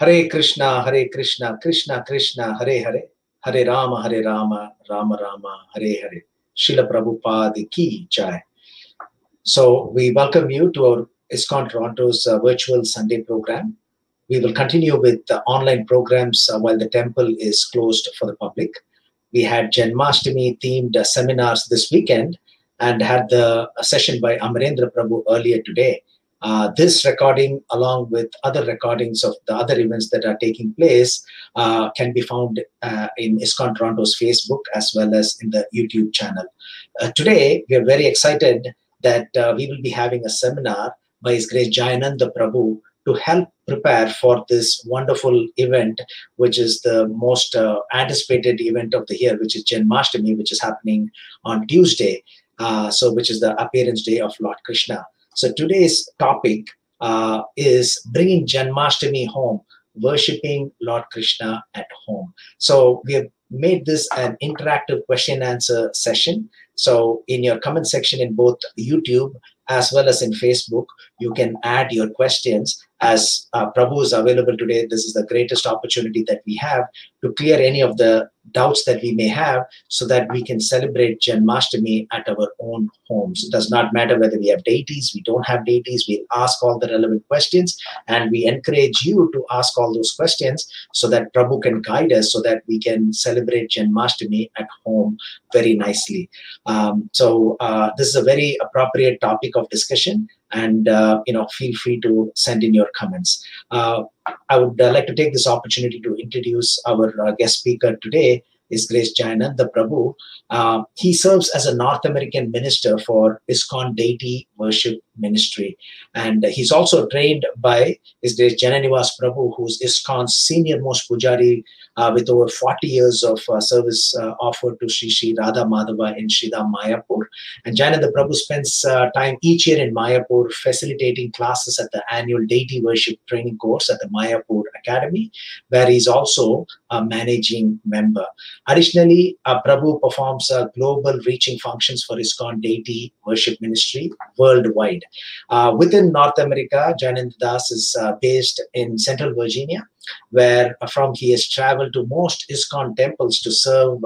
Hare Krishna, Krishna Krishna, Hare Hare, Hare Rama, Rama Rama, Hare Hare. Srila Prabhupada ki jai. So we welcome you to our ISKCON Toronto's virtual Sunday program. We will continue with the online programs while the temple is closed for the public. We had Janamastami themed seminars this weekend and had the session by Amarendra Prabhu earlier today. This recording, along with other recordings of the other events that are taking place, can be found in ISKCON Toronto's Facebook as well as in the YouTube channel. Today, we are very excited that we will be having a seminar by His Grace Jayananda Prabhu to help prepare for this wonderful event, which is the most anticipated event of the year, which is Janamastami, which is happening on Tuesday, which is the appearance day of Lord Krishna. So today's topic is bringing Janamastami home, worshipping Lord Krishna at home. So we have made this an interactive question and answer session. So in your comment section in both YouTube as well as in Facebook, you can add your questions. As Prabhu is available today, this is the greatest opportunity that we have to clear any of the doubts that we may have so that we can celebrate Janmashtami at our own homes. It does not matter whether we have deities, we don't have deities, we'll ask all the relevant questions, and we encourage you to ask all those questions so that Prabhu can guide us so that we can celebrate Janmashtami at home very nicely. This is a very appropriate topic of discussion, and feel free to send in your comments. I would like to take this opportunity to introduce our guest speaker today, His Grace Jayananda Prabhu. He serves as a North American minister for ISKCON Deity Worship Ministry. And he's also trained by His Grace Jananivas Prabhu, who's ISKCON's senior most pujari with over 40 years of service offered to Sri Sri Radha Madhava in Sridham Mayapur. And Jayananda Prabhu spends time each year in Mayapur facilitating classes at the annual Deity Worship Training course at the Mayapur Academy, where he's also a managing member. Additionally, Prabhu performs global reaching functions for ISKCON Deity Worship Ministry worldwide. Within North America, Jayananda Das is based in Central Virginia, where from he has traveled to most ISKCON temples to serve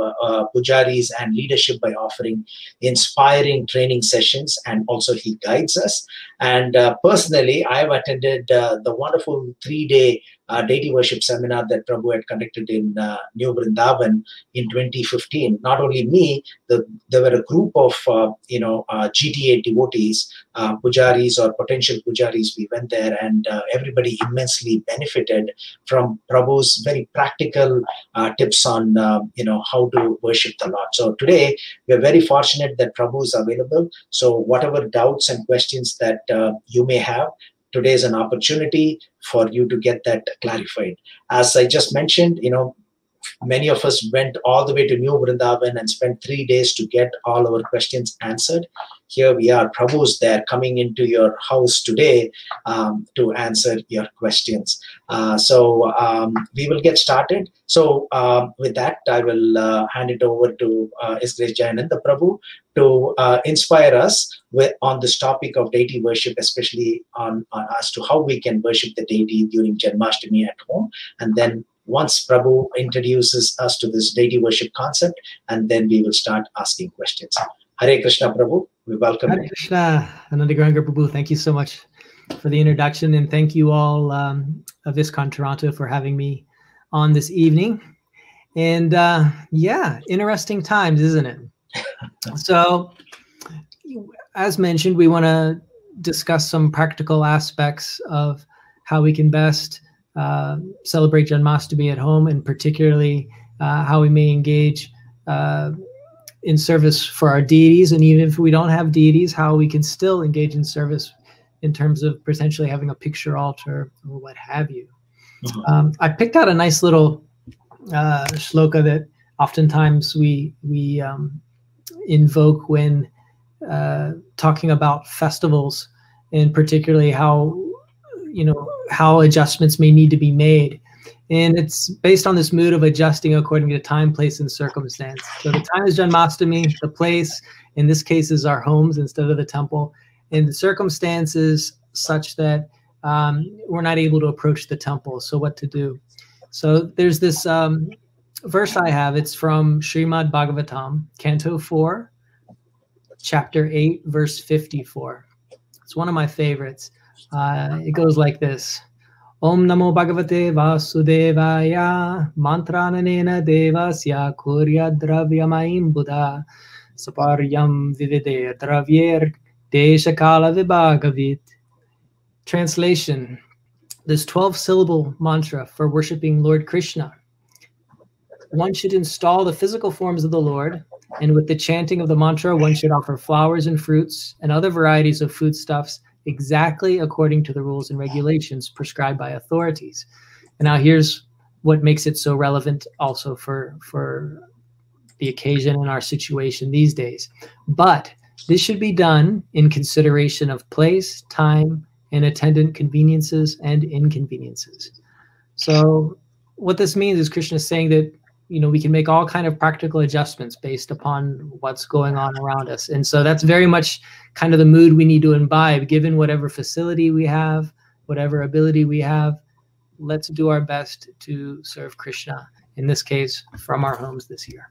pujaris and leadership by offering inspiring training sessions, and also he guides us. And personally, I have attended the wonderful 3-day deity worship seminar that Prabhu had conducted in New Vrindavan in 2015. Not only me, there were a group of GTA devotees, pujaris or potential pujaris. We went there, and everybody immensely benefited from Prabhu's very practical tips on how to worship the Lord. So today we are very fortunate that Prabhu is available. So whatever doubts and questions that you may have, today is an opportunity for you to get that clarified. As I just mentioned, many of us went all the way to New Vrindavan and spent 3 days to get all our questions answered. Here we are, Prabhu's there coming into your house today to answer your questions. We will get started. So with that, I will hand it over to His Grace Jayananda Prabhu to inspire us on this topic of deity worship, especially as to how we can worship the deity during Janmashtami at home. And then once Prabhu introduces us to this deity worship concept, and then we will start asking questions. Hare Krishna Prabhu, we welcome you. Hare Krishna, Ananda Garanga Prabhu, thank you so much for the introduction, and thank you all of ISKCON Toronto for having me on this evening. And yeah, interesting times, isn't it? So, as mentioned, we want to discuss some practical aspects of how we can best celebrate Janmashtami at home, and particularly how we may engage in service for our deities. And even if we don't have deities, how we can still engage in service in terms of potentially having a picture altar or what have you. Mm-hmm. I picked out a nice little shloka that oftentimes we invoke when talking about festivals, and particularly how adjustments may need to be made. And it's based on this mood of adjusting according to time, place, and circumstance. So the time is Janmashtami, the place, in this case, is our homes instead of the temple. And the circumstances such that we're not able to approach the temple. So what to do? So there's this verse I have. It's from Srimad Bhagavatam, Canto 4, Chapter 8, verse 54. It's one of my favorites. It goes like this. Om Namo Bhagavate Vasudevaya Mantrananena Devasya Kurya Dravyamaim Buddha Saparyam Vivide Dravyer Deshakala Vibhagavit. Translation: this 12-syllable mantra for worshiping Lord Krishna. One should install the physical forms of the Lord, and with the chanting of the mantra, one should offer flowers and fruits and other varieties of foodstuffs exactly according to the rules and regulations prescribed by authorities. And now here's what makes it so relevant also for the occasion and our situation these days. But this should be done in consideration of place, time, and attendant conveniences and inconveniences. So what this means is Krishna is saying that, you know, we can make all kind of practical adjustments based upon what's going on around us. And so that's very much kind of the mood we need to imbibe, given whatever facility we have, whatever ability we have. Let's do our best to serve Krishna, in this case, from our homes this year.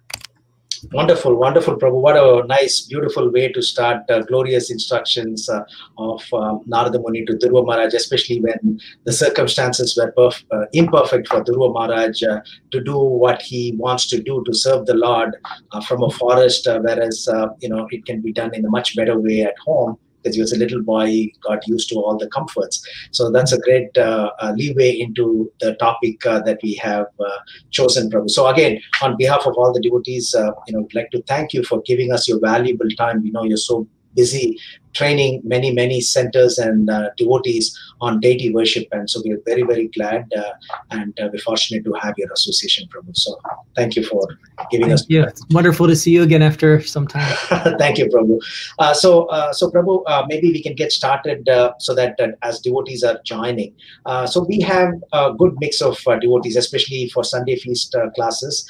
Wonderful, wonderful, Prabhu. What a nice, beautiful way to start glorious instructions of Narada Muni to Dhruva Maharaj, especially when the circumstances were imperfect for Dhruva Maharaj to do what he wants to do, to serve the Lord from a forest, whereas, you know, it can be done in a much better way at home. Because he was a little boy, he got used to all the comforts. So that's a great leeway into the topic that we have chosen, Prabhu. So again, on behalf of all the devotees, you know, I'd like to thank you for giving us your valuable time. We know you're so busy training many centers and devotees on deity worship, and so we're very, very glad and we're fortunate to have your association, Prabhu. So thank you for giving us. Yeah, it's wonderful to see you again after some time. Thank you, Prabhu. So Prabhu, maybe we can get started so that as devotees are joining. So we have a good mix of devotees, especially for Sunday feast classes.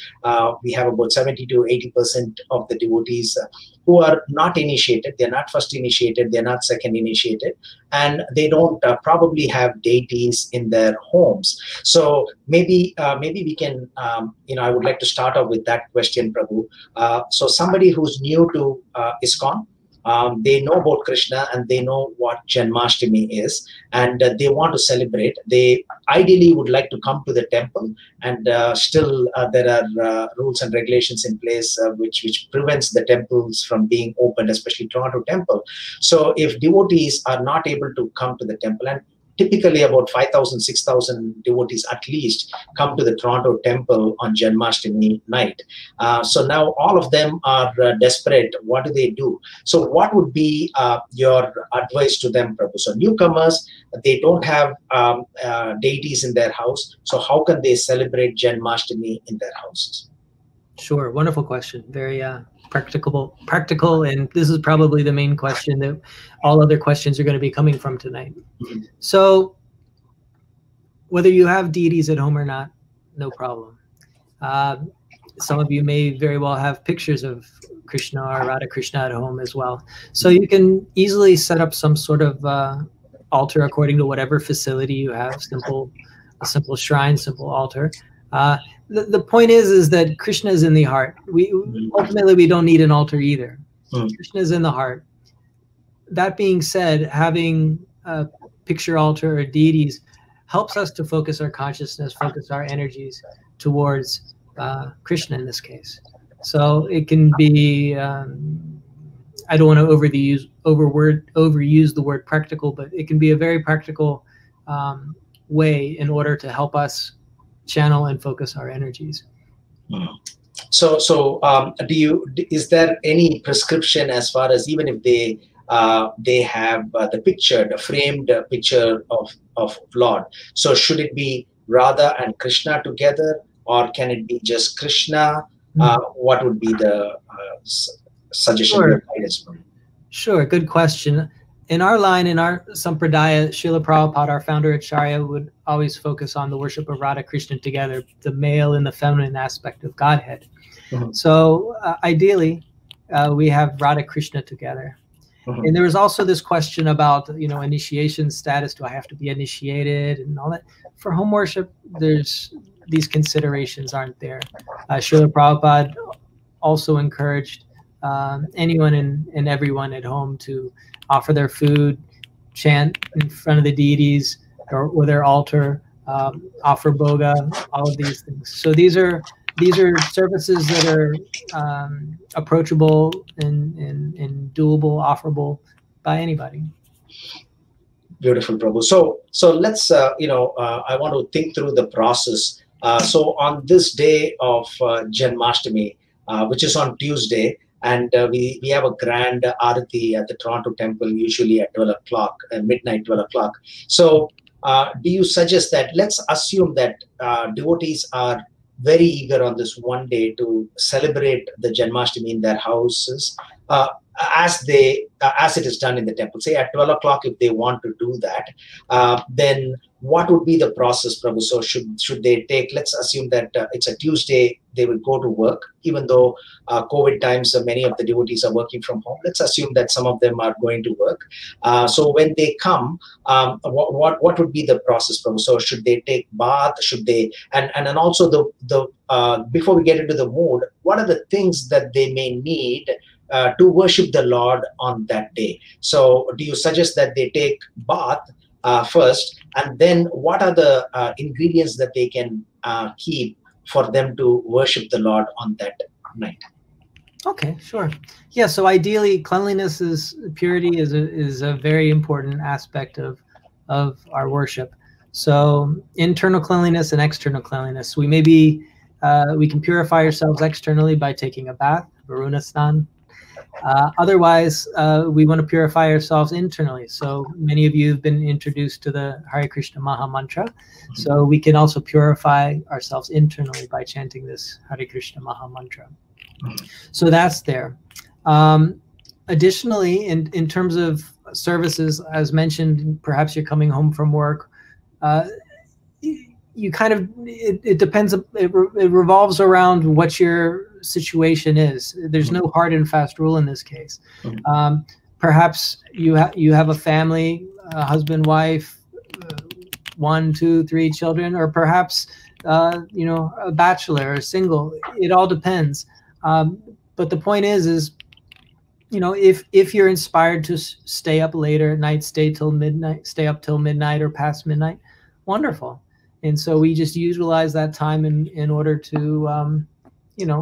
We have about 70 to 80% of the devotees who are not initiated. They're not first initiated, they're not second initiated, and they don't probably have deities in their homes. So maybe we can, you know, I would like to start off with that question, Prabhu. So somebody who's new to ISKCON, they know about Krishna and they know what Janamastami is, and they want to celebrate. They ideally would like to come to the temple, and still there are rules and regulations in place which prevents the temples from being opened, especially Toronto temple. So if devotees are not able to come to the temple, and typically about 5,000, 6,000 devotees at least come to the Toronto temple on Janamastami night. So now all of them are desperate. What do they do? So what would be your advice to them, Prabhu? So newcomers, they don't have deities in their house. So how can they celebrate Janamastami in their houses? Sure, wonderful question. Very practical, and this is probably the main question that all other questions are going to be coming from tonight. Mm-hmm. So whether you have deities at home or not, no problem. Some of you may very well have pictures of Krishna or Radha Krishna at home as well. So you can easily set up some sort of altar according to whatever facility you have, a simple shrine, simple altar. The point is that Krishna is in the heart. Ultimately, we don't need an altar either. Krishna is in the heart. That being said, having a picture altar or deities helps us to focus our consciousness, focus our energies towards Krishna in this case. So it can be, I don't want to overuse the word practical, but it can be a very practical way in order to help us channel and focus our energies. So is there any prescription as far as, even if they have the framed picture of Lord, so should it be Radha and Krishna together, or can it be just Krishna? What would be the suggestion? Sure. Sure, good question. In our line, in our Sampradaya, Srila Prabhupada, our founder Acharya, would always focus on the worship of Radha Krishna together, the male and the feminine aspect of Godhead. Mm-hmm. So ideally, we have Radha Krishna together. And there was also this question about, initiation status. Do I have to be initiated and all that? For home worship, there's these considerations aren't there. Srila Prabhupada also encouraged anyone and everyone at home to offer their food, chant in front of the deities or their altar, offer boga, all of these things. So these are services that are approachable and doable, offerable by anybody. Beautiful, Prabhu. So let's, I want to think through the process. So on this day of Janamastami, which is on Tuesday, and we have a grand arati at the Toronto temple, usually at 12 o'clock, midnight 12 o'clock. So do you suggest that, let's assume that devotees are very eager on this one day to celebrate the Janmashtami in their houses, as it is done in the temple. Say at 12 o'clock, if they want to do that, then what would be the process, Prabhu? So should they take, let's assume that it's a Tuesday, they will go to work, even though COVID times, many of the devotees are working from home. Let's assume that some of them are going to work. So when they come, what would be the process, Prabhu? So should they take bath? Should they, and then also before we get into the mood, what are the things that they may need to worship the Lord on that day? So do you suggest that they take bath first, and then what are the ingredients that they can keep for them to worship the Lord on that night? Okay, sure. Yeah, so ideally cleanliness purity is a very important aspect of our worship. So internal cleanliness and external cleanliness. We can purify ourselves externally by taking a bath, Varuna Snan. Otherwise, we want to purify ourselves internally. So many of you have been introduced to the Hare Krishna Maha Mantra. So we can also purify ourselves internally by chanting this Hare Krishna Maha Mantra. So that's there. Additionally, in terms of services, as mentioned, perhaps you're coming home from work. You kind of, it depends, it revolves around what your situation is. There's no hard and fast rule in this case. Perhaps you have a family, a husband, wife, 1, 2, 3 children, or perhaps a bachelor or single. It all depends. But the point is if you're inspired to stay up later at night, stay up till midnight or past midnight, wonderful. And so we just utilize that time in order to,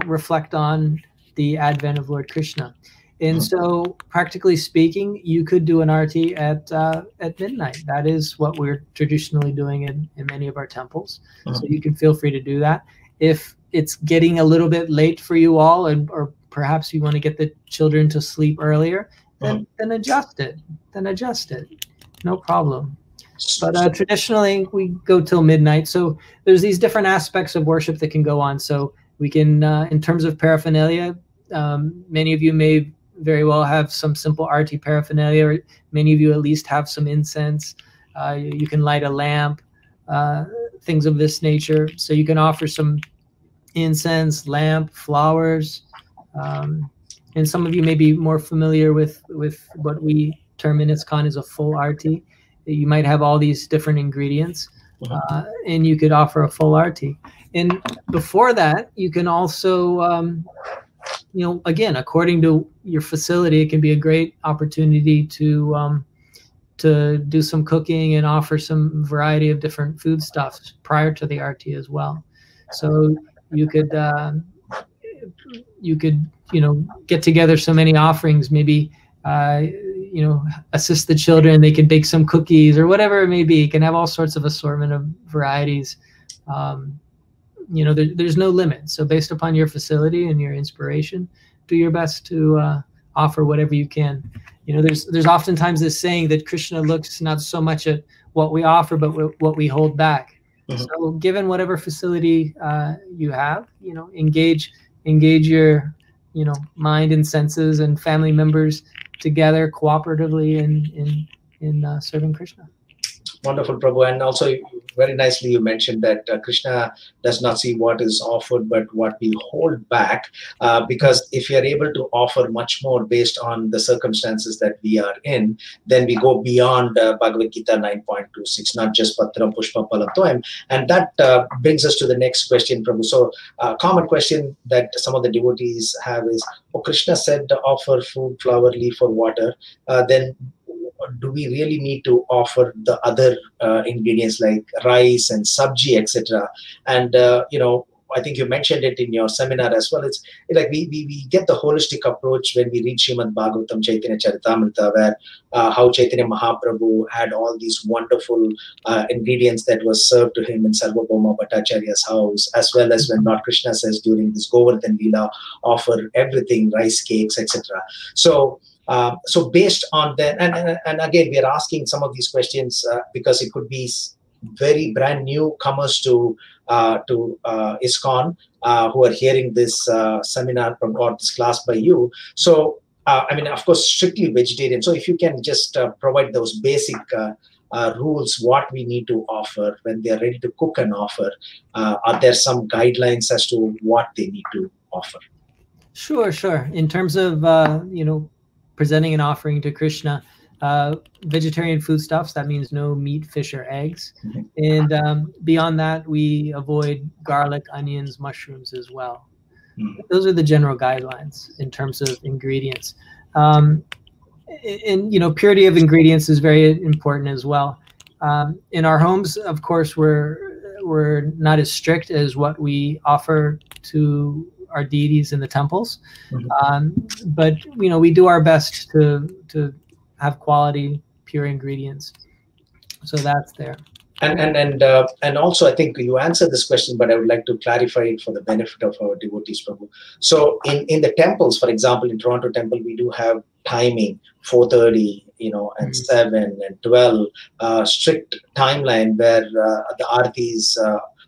reflect on the advent of Lord Krishna. And so practically speaking, you could do an arati at midnight. That is what we're traditionally doing in many of our temples. So you can feel free to do that. If it's getting a little bit late for you all, or perhaps you want to get the children to sleep earlier, then adjust it. No problem. But traditionally, we go till midnight. So there's these different aspects of worship that can go on. So we can, in terms of paraphernalia, many of you may very well have some simple arati paraphernalia, or many of you at least have some incense. You can light a lamp, things of this nature. So you can offer some incense, lamp, flowers. And some of you may be more familiar with what we term in ISKCON as a full arati. You might have all these different ingredients, and you could offer a full arati. And before that, you can also, again, according to your facility, it can be a great opportunity to do some cooking and offer some variety of different foodstuffs prior to the arati as well. So you could get together so many offerings, maybe assist the children. They can bake some cookies or whatever it may be. You can have all sorts of assortment of varieties. There's no limit. So based upon your facility and your inspiration, do your best to offer whatever you can. There's oftentimes this saying that Krishna looks not so much at what we offer, but what we hold back. So given whatever facility you have, engage your mind and senses and family members together cooperatively in serving Krishna. Wonderful, Prabhu. And also, very nicely, you mentioned that Krishna does not see what is offered, but what we hold back. Because if you are able to offer much more based on the circumstances that we are in, then we go beyond Bhagavad Gita 9.26, not just Patram Pushpa Palam Toyam. And that brings us to the next question, Prabhu. So, common question that some of the devotees have is, oh, Krishna said offer food, flower, leaf, or water. Then do we really need to offer the other ingredients like rice and sabji, etc.? And I think you mentioned it in your seminar as well. It's like we get the holistic approach when we read Srimad Bhagavatam Chaitanya Charitamrita, where how Chaitanya Mahaprabhu had all these wonderful ingredients that was served to him in Sarvabhauma Bhattacharya's house, as well as when Lord Krishna says during this Govardhan Leela, offer everything, rice cakes, etc. So based on that, and again, we are asking some of these questions because it could be very brand new comers to ISKCON who are hearing this seminar from or this class by you. So, of course, strictly vegetarian. So if you can just provide those basic rules, what we need to offer when they are ready to cook and offer. Are there some guidelines as to what they need to offer? Sure. In terms of, presenting an offering to Krishna, vegetarian foodstuffs, that means no meat, fish, or eggs. Mm-hmm. And beyond that, we avoid garlic, onions, mushrooms as well. Mm-hmm. Those are the general guidelines in terms of ingredients. And purity of ingredients is very important as well. In our homes, of course, we're not as strict as what we offer to our deities in the temples. Mm-hmm. But we do our best to have quality, pure ingredients. So that's there. And also, I think you answered this question, but I would like to clarify it for the benefit of our devotees, Prabhu. So in the temples, for example, in Toronto Temple, we do have timing, 4:30, and mm-hmm. 7 and 12, strict timeline where the arati is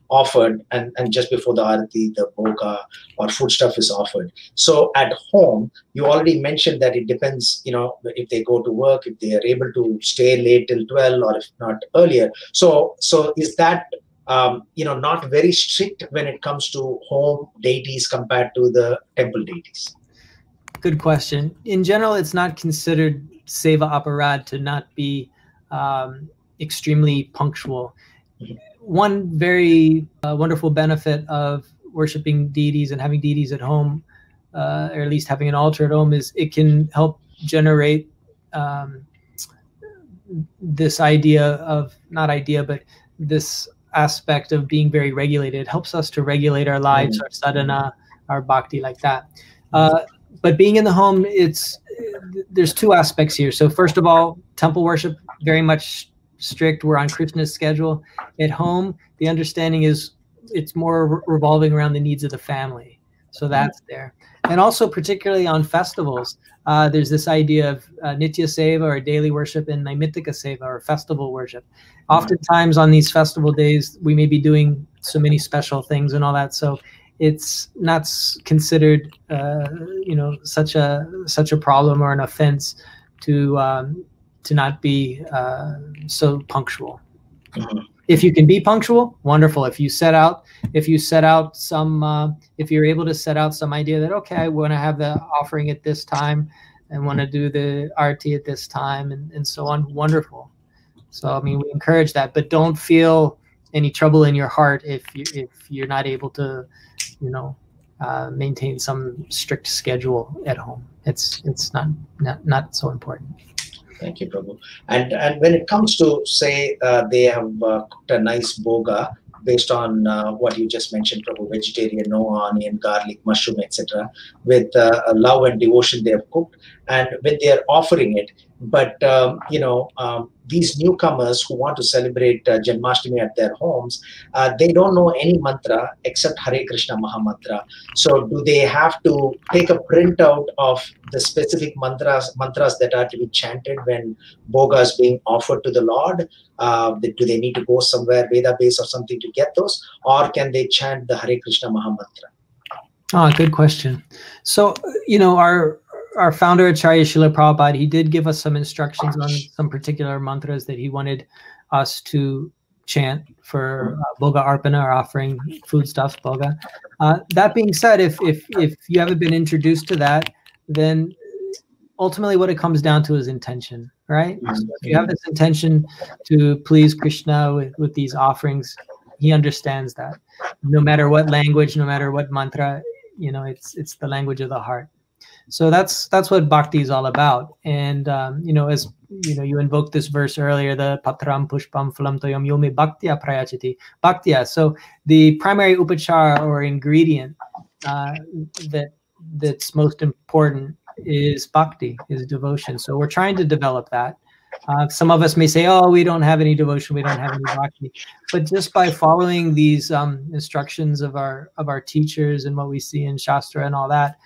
offered, and just before the arati, the bhoga or foodstuff is offered. So at home, you already mentioned that it depends, if they go to work, if they are able to stay late till 12 or if not earlier. So is that, not very strict when it comes to home deities compared to the temple deities? Good question. In general, it's not considered seva aparad to not be extremely punctual. Mm-hmm. One very wonderful benefit of worshiping deities and having deities at home, or at least having an altar at home, is it can help generate this but this aspect of being very regulated. It helps us to regulate our lives, our sadhana, our bhakti, like that. But being in the home, there's two aspects here. So first of all, temple worship, very much strict. We're on Krishna's schedule. At home, the understanding is it's more revolving around the needs of the family. So that's there. And also particularly on festivals, there's this idea of nitya seva, or daily worship, and naimittika seva, or festival worship. Oftentimes on these festival days, we may be doing so many special things and all that. So it's not considered such a problem or an offense to not be so punctual. Mm-hmm. If you can be punctual, wonderful. If you're able to set out some idea that, okay, I want to have the offering at this time and want to do the arati at this time and so on, wonderful. So, we encourage that, but don't feel any trouble in your heart if you're not able to, maintain some strict schedule at home. It's not so important. Thank you, Prabhu. And when it comes to, say, they have cooked a nice bhoga based on what you just mentioned, Prabhu, vegetarian, no onion, garlic, mushroom, etc., with love and devotion they have cooked, and when they are offering it, but these newcomers who want to celebrate Janamastami at their homes, they don't know any mantra except Hare Krishna Mahamantra. So do they have to take a printout of the specific mantras that are to be chanted when bhoga is being offered to the Lord? Do they need to go somewhere, Veda base or something, to get those? Or can they chant the Hare Krishna Mahamantra? Good question. So, our founder, Acharya Srila Prabhupada, he did give us some instructions on some particular mantras that he wanted us to chant for Boga Arpana, or offering foodstuffs, Boga. That being said, if you haven't been introduced to that, then ultimately what it comes down to is intention, right? So if you have this intention to please Krishna with these offerings, he understands that. No matter what language, no matter what mantra, it's the language of the heart. So that's what bhakti is all about. And as you invoked this verse earlier, the patram pushpam phalam toyam yome bhaktya prayachati. Bhaktya. So the primary upachara or ingredient that's most important is bhakti, is devotion. So we're trying to develop that. Some of us may say, oh, we don't have any devotion, we don't have any bhakti. But just by following these instructions of our teachers and what we see in Shastra and all that,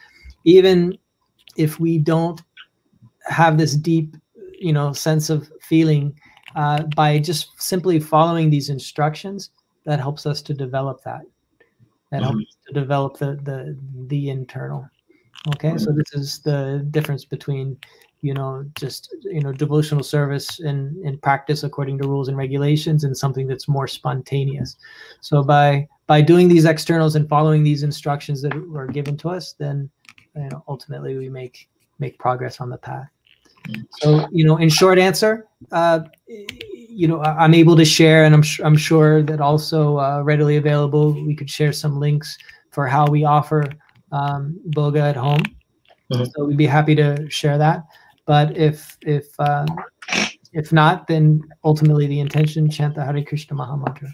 even if we don't have this deep, sense of feeling, by just simply following these instructions, that helps us to develop that. That helps us to develop the internal. Okay, so this is the difference between, just, devotional service and practice according to rules and regulations, and something that's more spontaneous. So by doing these externals and following these instructions that were given to us, then, ultimately we make progress on the path. So, in short answer, I'm able to share, and I'm sure that also readily available, we could share some links for how we offer Boga at home. So we'd be happy to share that. But if not, then ultimately the intention, chant the Hare Krishna Maha Mantra.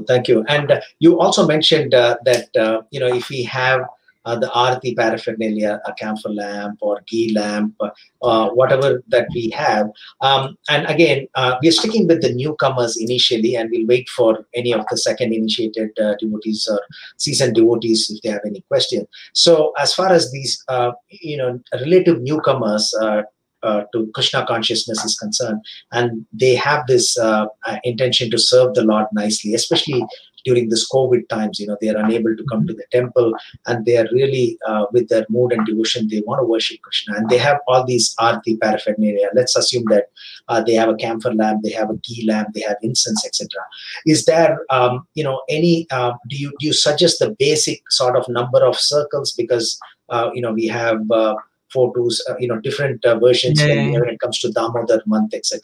Thank you. And you also mentioned that if we have the Aarti paraphernalia, a camphor lamp or ghee lamp, whatever that we have. And again, we are sticking with the newcomers initially, and we'll wait for any of the second initiated devotees or seasoned devotees if they have any question. So as far as these, relative newcomers to Krishna consciousness is concerned, and they have this intention to serve the Lord nicely, especially during this COVID times, they are unable to come to the temple, and they are really with their mood and devotion, they want to worship Krishna, and they have all these Aarti paraphernalia. Let's assume that they have a camphor lamp, they have a ghee lamp, they have incense, etc. Is there, any? Do you suggest the basic sort of number of circles, because we have 4 to different versions when it comes to Damodar month, etc.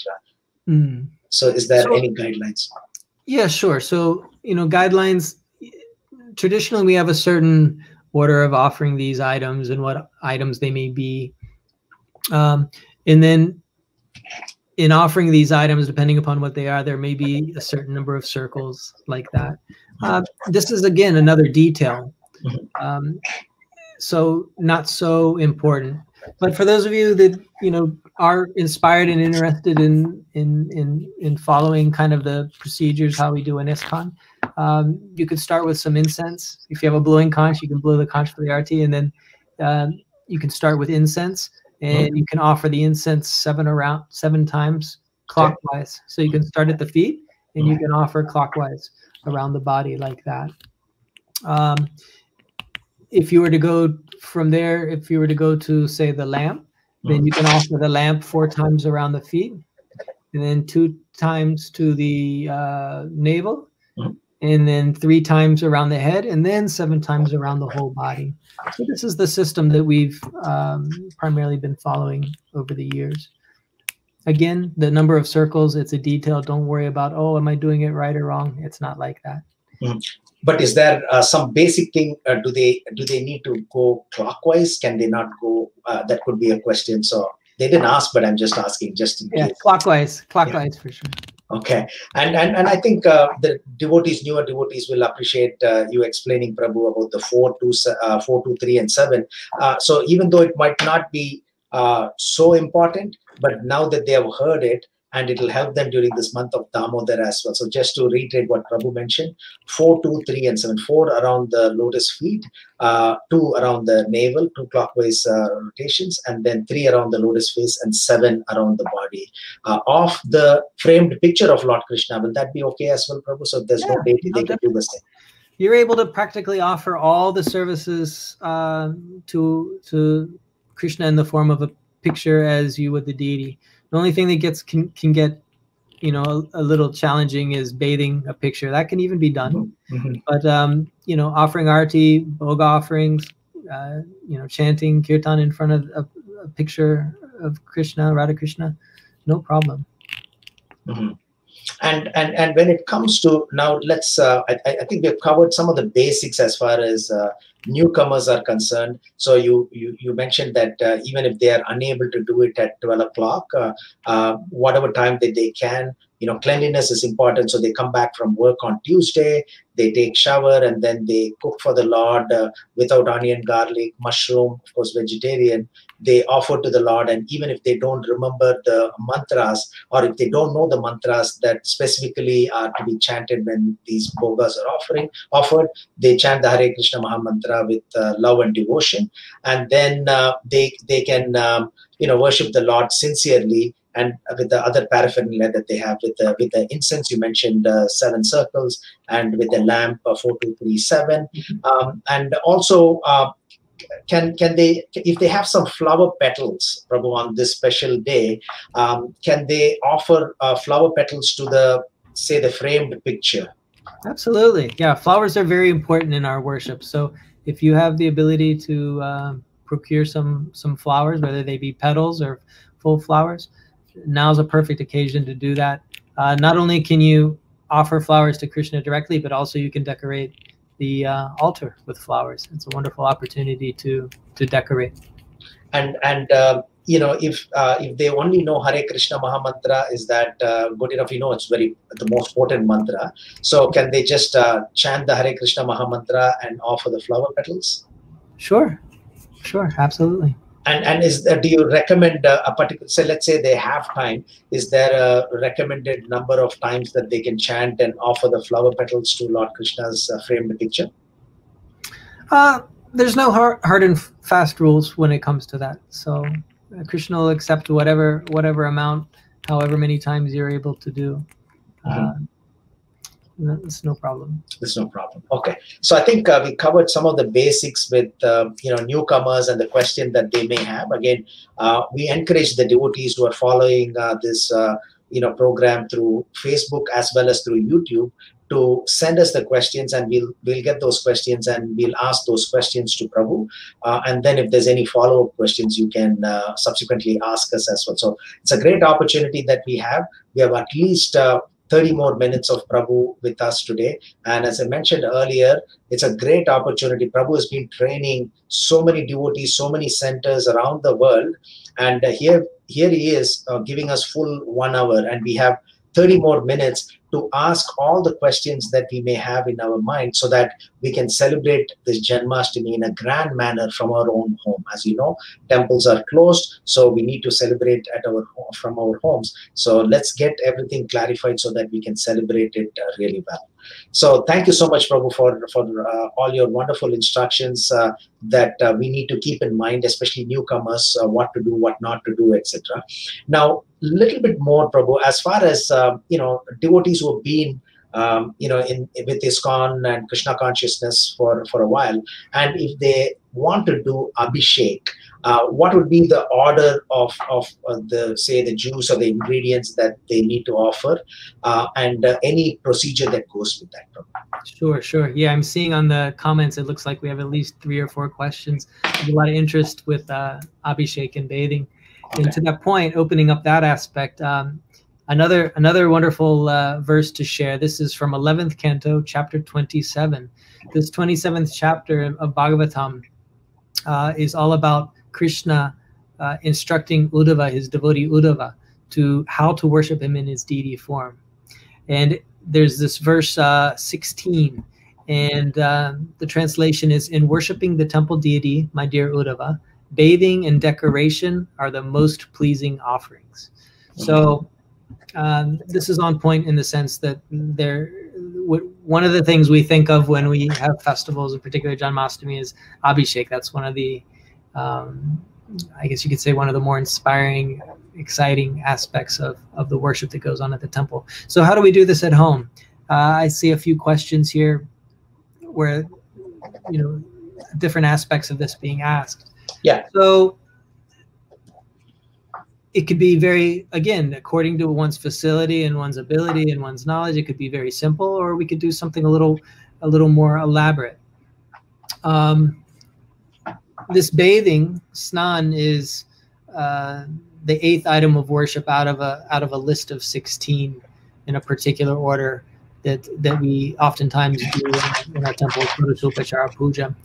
So is there any guidelines? Yeah, sure. So, guidelines, traditionally we have a certain order of offering these items and what items they may be. And then in offering these items, depending upon what they are, there may be a certain number of circles like that. This is, again, another detail. So not so important. But for those of you that, are inspired and interested in following kind of the procedures, how we do in ISKCON, you could start with some incense. If you have a blowing conch, you can blow the conch for the arti, and then you can start with incense, and you can offer the incense 7 times clockwise. So you can start at the feet, and you can offer clockwise around the body like that. If you were to go from there, if you were to go to, say, the lamp, then you can offer the lamp 4 times around the feet, and then 2 times to the navel, and then 3 times around the head, and then 7 times around the whole body. So this is the system that we've primarily been following over the years. Again, the number of circles, it's a detail. Don't worry about, oh, am I doing it right or wrong? It's not like that. But is there some basic thing? Do they need to go clockwise? Can they not go? That could be a question. So they didn't ask, but I'm just asking, just in case. Clockwise for sure. Okay, and I think the newer devotees will appreciate you explaining, Prabhu, about the 4, 2, 3, and 7. So even though it might not be so important, but now that they have heard it, and it will help them during this month of Damodar as well. So just to reiterate what Prabhu mentioned, 4, 2, 3, and 7. 4 around the lotus feet, 2 around the navel, 2 clockwise rotations, and then 3 around the lotus face, and 7 around the body. Of the framed picture of Lord Krishna, will that be okay as well, Prabhu? So there's no deity, they can do the same. You're able to practically offer all the services to Krishna in the form of a picture as you would the deity. The only thing that can get you know, a little challenging is bathing a picture. That can even be done. Mm-hmm. But, you know, offering arati, bhoga offerings, you know, chanting kirtan in front of a picture of Krishna, Radha Krishna, no problem. Mm-hmm. And when it comes to now, let's I think we've covered some of the basics as far as newcomers are concerned. So you mentioned that even if they are unable to do it at 12 o'clock, whatever time that they can, you know, cleanliness is important. So they come back from work on Tuesday, they take shower, and then they cook for the Lord without onion, garlic, mushroom, of course, vegetarian. They offer to the Lord, and even if they don't remember the mantras, or if they don't know the mantras that specifically are to be chanted when these bhogas are offered, they chant the Hare Krishna Maha Mantra with love and devotion, and then they can you know, worship the Lord sincerely, and with the other paraphernalia that they have, with the incense you mentioned, 7 circles, and with the lamp 4237, and also. Can they, if they have some flower petals, Prabhu, on this special day, can they offer flower petals to the, say, the framed picture? Absolutely. Yeah, flowers are very important in our worship. So if you have the ability to procure some flowers, whether they be petals or full flowers, now's a perfect occasion to do that. Not only can you offer flowers to Krishna directly, but also you can decorate the altar with flowers. It's a wonderful opportunity to decorate. And you know, if they only know Hare Krishna Maha Mantra, is that good enough? You know, it's the most potent mantra. So can they just chant the Hare Krishna Maha Mantra and offer the flower petals? Sure, absolutely. And do you recommend a particular, say, let's say they have time, is there a recommended number of times that they can chant and offer the flower petals to Lord Krishna's framed picture? There's no hard and fast rules when it comes to that. So Krishna will accept whatever amount, however many times you're able to do. That's no problem. There's no problem. Okay, so I think we covered some of the basics with you know, newcomers and the question that they may have. Again, we encourage the devotees who are following this you know, program through Facebook as well as through YouTube to send us the questions, and we'll get those questions and we'll ask those questions to Prabhu. And then if there's any follow-up questions, you can subsequently ask us as well. So it's a great opportunity that we have. We have at least 30 more minutes of Prabhu with us today. And as I mentioned earlier, it's a great opportunity. Prabhu has been training so many devotees, so many centers around the world. And here he is giving us full 1 hour. And we have 30 more minutes to ask all the questions that we may have in our mind, so that we can celebrate this Janamastami in a grand manner from our own home. As you know, temples are closed, so we need to celebrate from our homes. So let's get everything clarified so that we can celebrate it really well. So thank you so much, Prabhu, for all your wonderful instructions that we need to keep in mind, especially newcomers, what to do, what not to do, etc. Now, a little bit more, Prabhu, as far as you know, devotees who have been you know, with ISKCON and Krishna consciousness for a while, and if they want to do Abhishek, what would be the order of the, say, the juice or the ingredients that they need to offer, and any procedure that goes with that? Sure. Yeah, I'm seeing on the comments, it looks like we have at least 3 or 4 questions. There's a lot of interest with Abhishek and bathing. Okay. And to that point, opening up that aspect, another wonderful verse to share. This is from 11th Canto, chapter 27. This 27th chapter of Bhagavatam is all about Krishna instructing Uddhava, his devotee Uddhava, to how to worship him in his deity form. And there's this verse 16, and the translation is, in worshiping the temple deity, my dear Uddhava, bathing and decoration are the most pleasing offerings. So this is on point in the sense that one of the things we think of when we have festivals, in particular Janamastami, is Abhishek. That's one of the, I guess you could say, one of the more inspiring, exciting aspects of the worship that goes on at the temple. So how do we do this at home? I see a few questions here where, you know, different aspects of this being asked. Yeah. So it could be very, again, according to one's facility and one's ability and one's knowledge, it could be very simple, or we could do something a little more elaborate. This bathing, snan, is the 8th item of worship out of a list of 16 in a particular order that we oftentimes do in our temple, षoडशोपचार puja.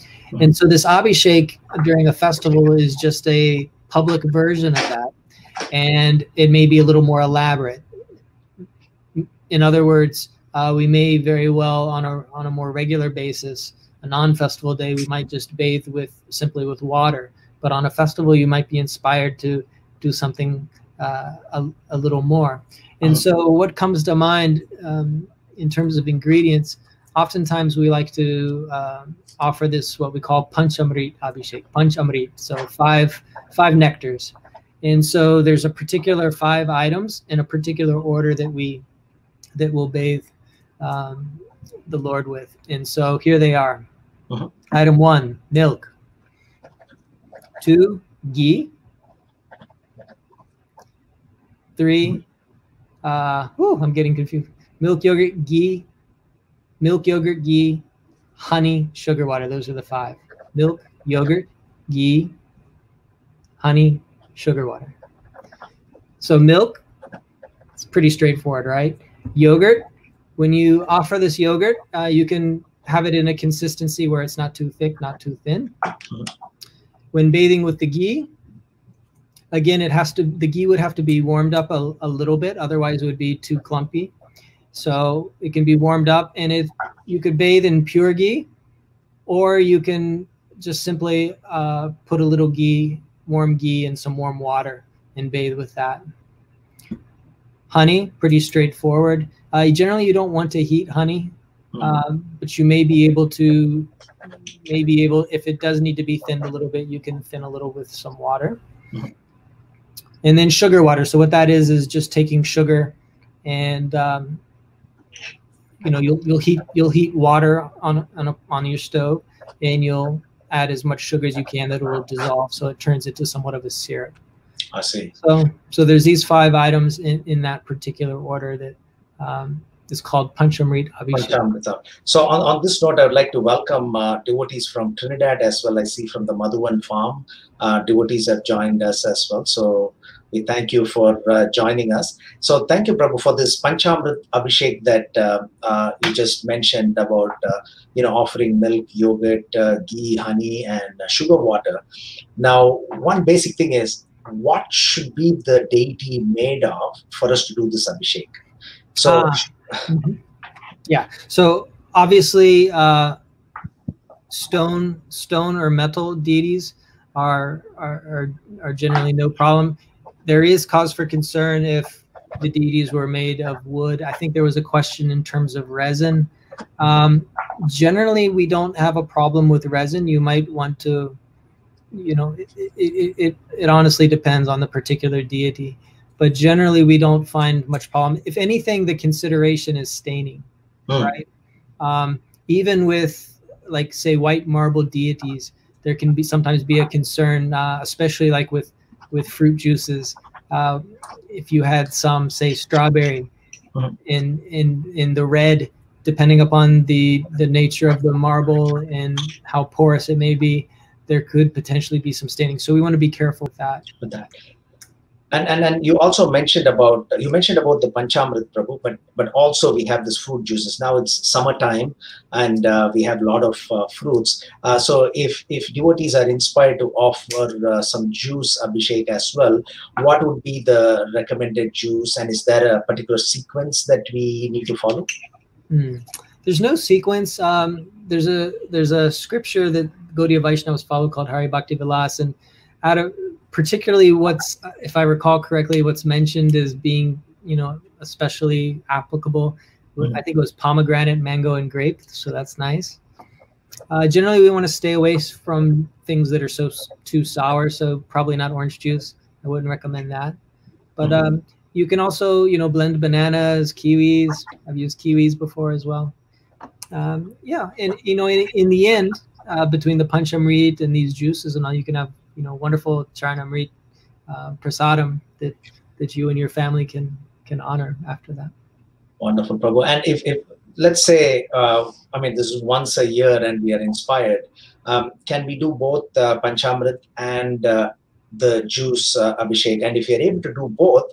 And so this abhishek during a festival is just a public version of that, and it may be a little more elaborate. In other words, we may very well on a more regular basis, a non-festival day, we might just bathe simply with water. But on a festival, you might be inspired to do something a little more. And so what comes to mind in terms of ingredients, oftentimes we like to offer this, what we call Panchamrit Abhishek, Panchamrit, so five nectars. And so there's a particular 5 items in a particular order that we'll bathe the Lord with. And so here they are. Item 1, milk. 2, ghee. 3, I'm getting confused. Milk, yogurt, ghee, honey, sugar water. Those are the 5. Milk, yogurt, ghee, honey, sugar water. So milk, it's pretty straightforward, right? Yogurt, when you offer this yogurt, you can have it in a consistency where it's not too thick, not too thin. When bathing with the ghee, again, the ghee would have to be warmed up a little bit, otherwise it would be too clumpy. So it can be warmed up, and you could bathe in pure ghee, or you can just simply put a little ghee, warm ghee, in some warm water and bathe with that. Honey, pretty straightforward. Generally, you don't want to heat honey, but you may be able to, if it does need to be thinned a little bit, you can thin a little with some water. And then sugar water. So what that is just taking sugar and you'll heat water on your stove, and you'll add as much sugar as you can that it will dissolve, so it turns into somewhat of a syrup. I see. So there's these 5 items in that particular order that is called Panchamrit Abhishek. So on this note, I would like to welcome devotees from Trinidad as well. I see from the Madhuvan farm, devotees have joined us as well. So we thank you for joining us. So thank you, Prabhu, for this Panchamrit Abhishek that you just mentioned about, offering milk, yogurt, ghee, honey, and sugar water. Now, one basic thing is, what should be the deity made of for us to do this Abhishek? So, yeah. So obviously, stone or metal deities are generally no problem. There is cause for concern if the deities were made of wood. I think there was a question in terms of resin. Generally, we don't have a problem with resin. You might want to, it honestly depends on the particular deity. But generally, we don't find much problem. If anything, the consideration is staining, right? Even with, like, say, white marble deities, there can sometimes be a concern, especially like with fruit juices. If you had some, say, strawberry in the red, depending upon the nature of the marble and how porous it may be, there could potentially be some staining. So we want to be careful with that. And you also mentioned about the Panchamrit, Prabhu, but also we have this fruit juices. Now it's summertime, and we have a lot of fruits. So if devotees are inspired to offer some juice Abhishek as well, what would be the recommended juice, and is there a particular sequence that we need to follow? There's no sequence. There's a scripture that Gaudiya Vaishnavas follow called Hari Bhakti Vilas, and particularly if I recall correctly, what's mentioned as being, especially applicable, I think it was pomegranate, mango, and grape. So that's nice. Generally, we want to stay away from things that are too sour. So probably not orange juice. I wouldn't recommend that. But you can also, blend bananas, kiwis. I've used kiwis before as well. Yeah, and in the end, between the Panchamrit and these juices and all, you can have wonderful Charanamrit prasadam that you and your family can honor after that. Wonderful, Prabhu. And if let's say, I mean, this is once a year and we are inspired, can we do both Panchamrit and the juice Abhishek? And if you're able to do both,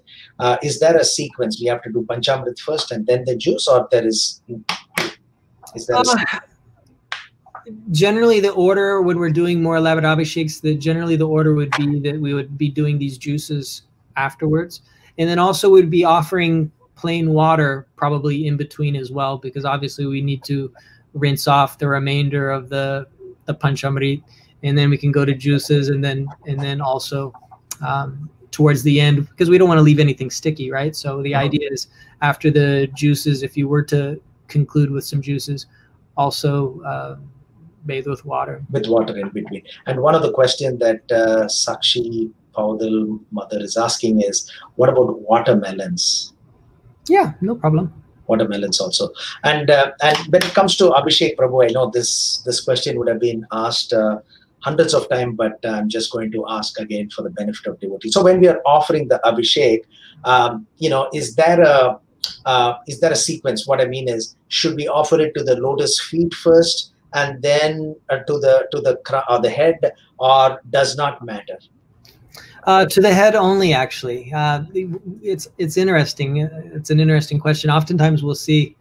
is there a sequence? We have to do Panchamrit first and then the juice, or is there a sequence? Generally, the order when we're doing more elaborate abhisheks, generally the order would be that we would be doing these juices afterwards, and then also we'd be offering plain water probably in between as well, because obviously we need to rinse off the remainder of the panchamrit, and then we can go to juices, and then also towards the end, because we don't want to leave anything sticky, right? So the idea is after the juices, if you were to conclude with some juices, also bathe with water. With water in between. And one of the questions that Sakshi Paudal mother is asking is, what about watermelons? Yeah, no problem. Watermelons also. And when it comes to Abhishek, Prabhu, I know this question would have been asked hundreds of times, but I'm just going to ask again for the benefit of devotees. So when we are offering the Abhishek, is there a sequence? What I mean is, should we offer it to the lotus feet first and then to the head, or does not matter? To the head only, actually. It's interesting. It's an interesting question. Oftentimes we'll see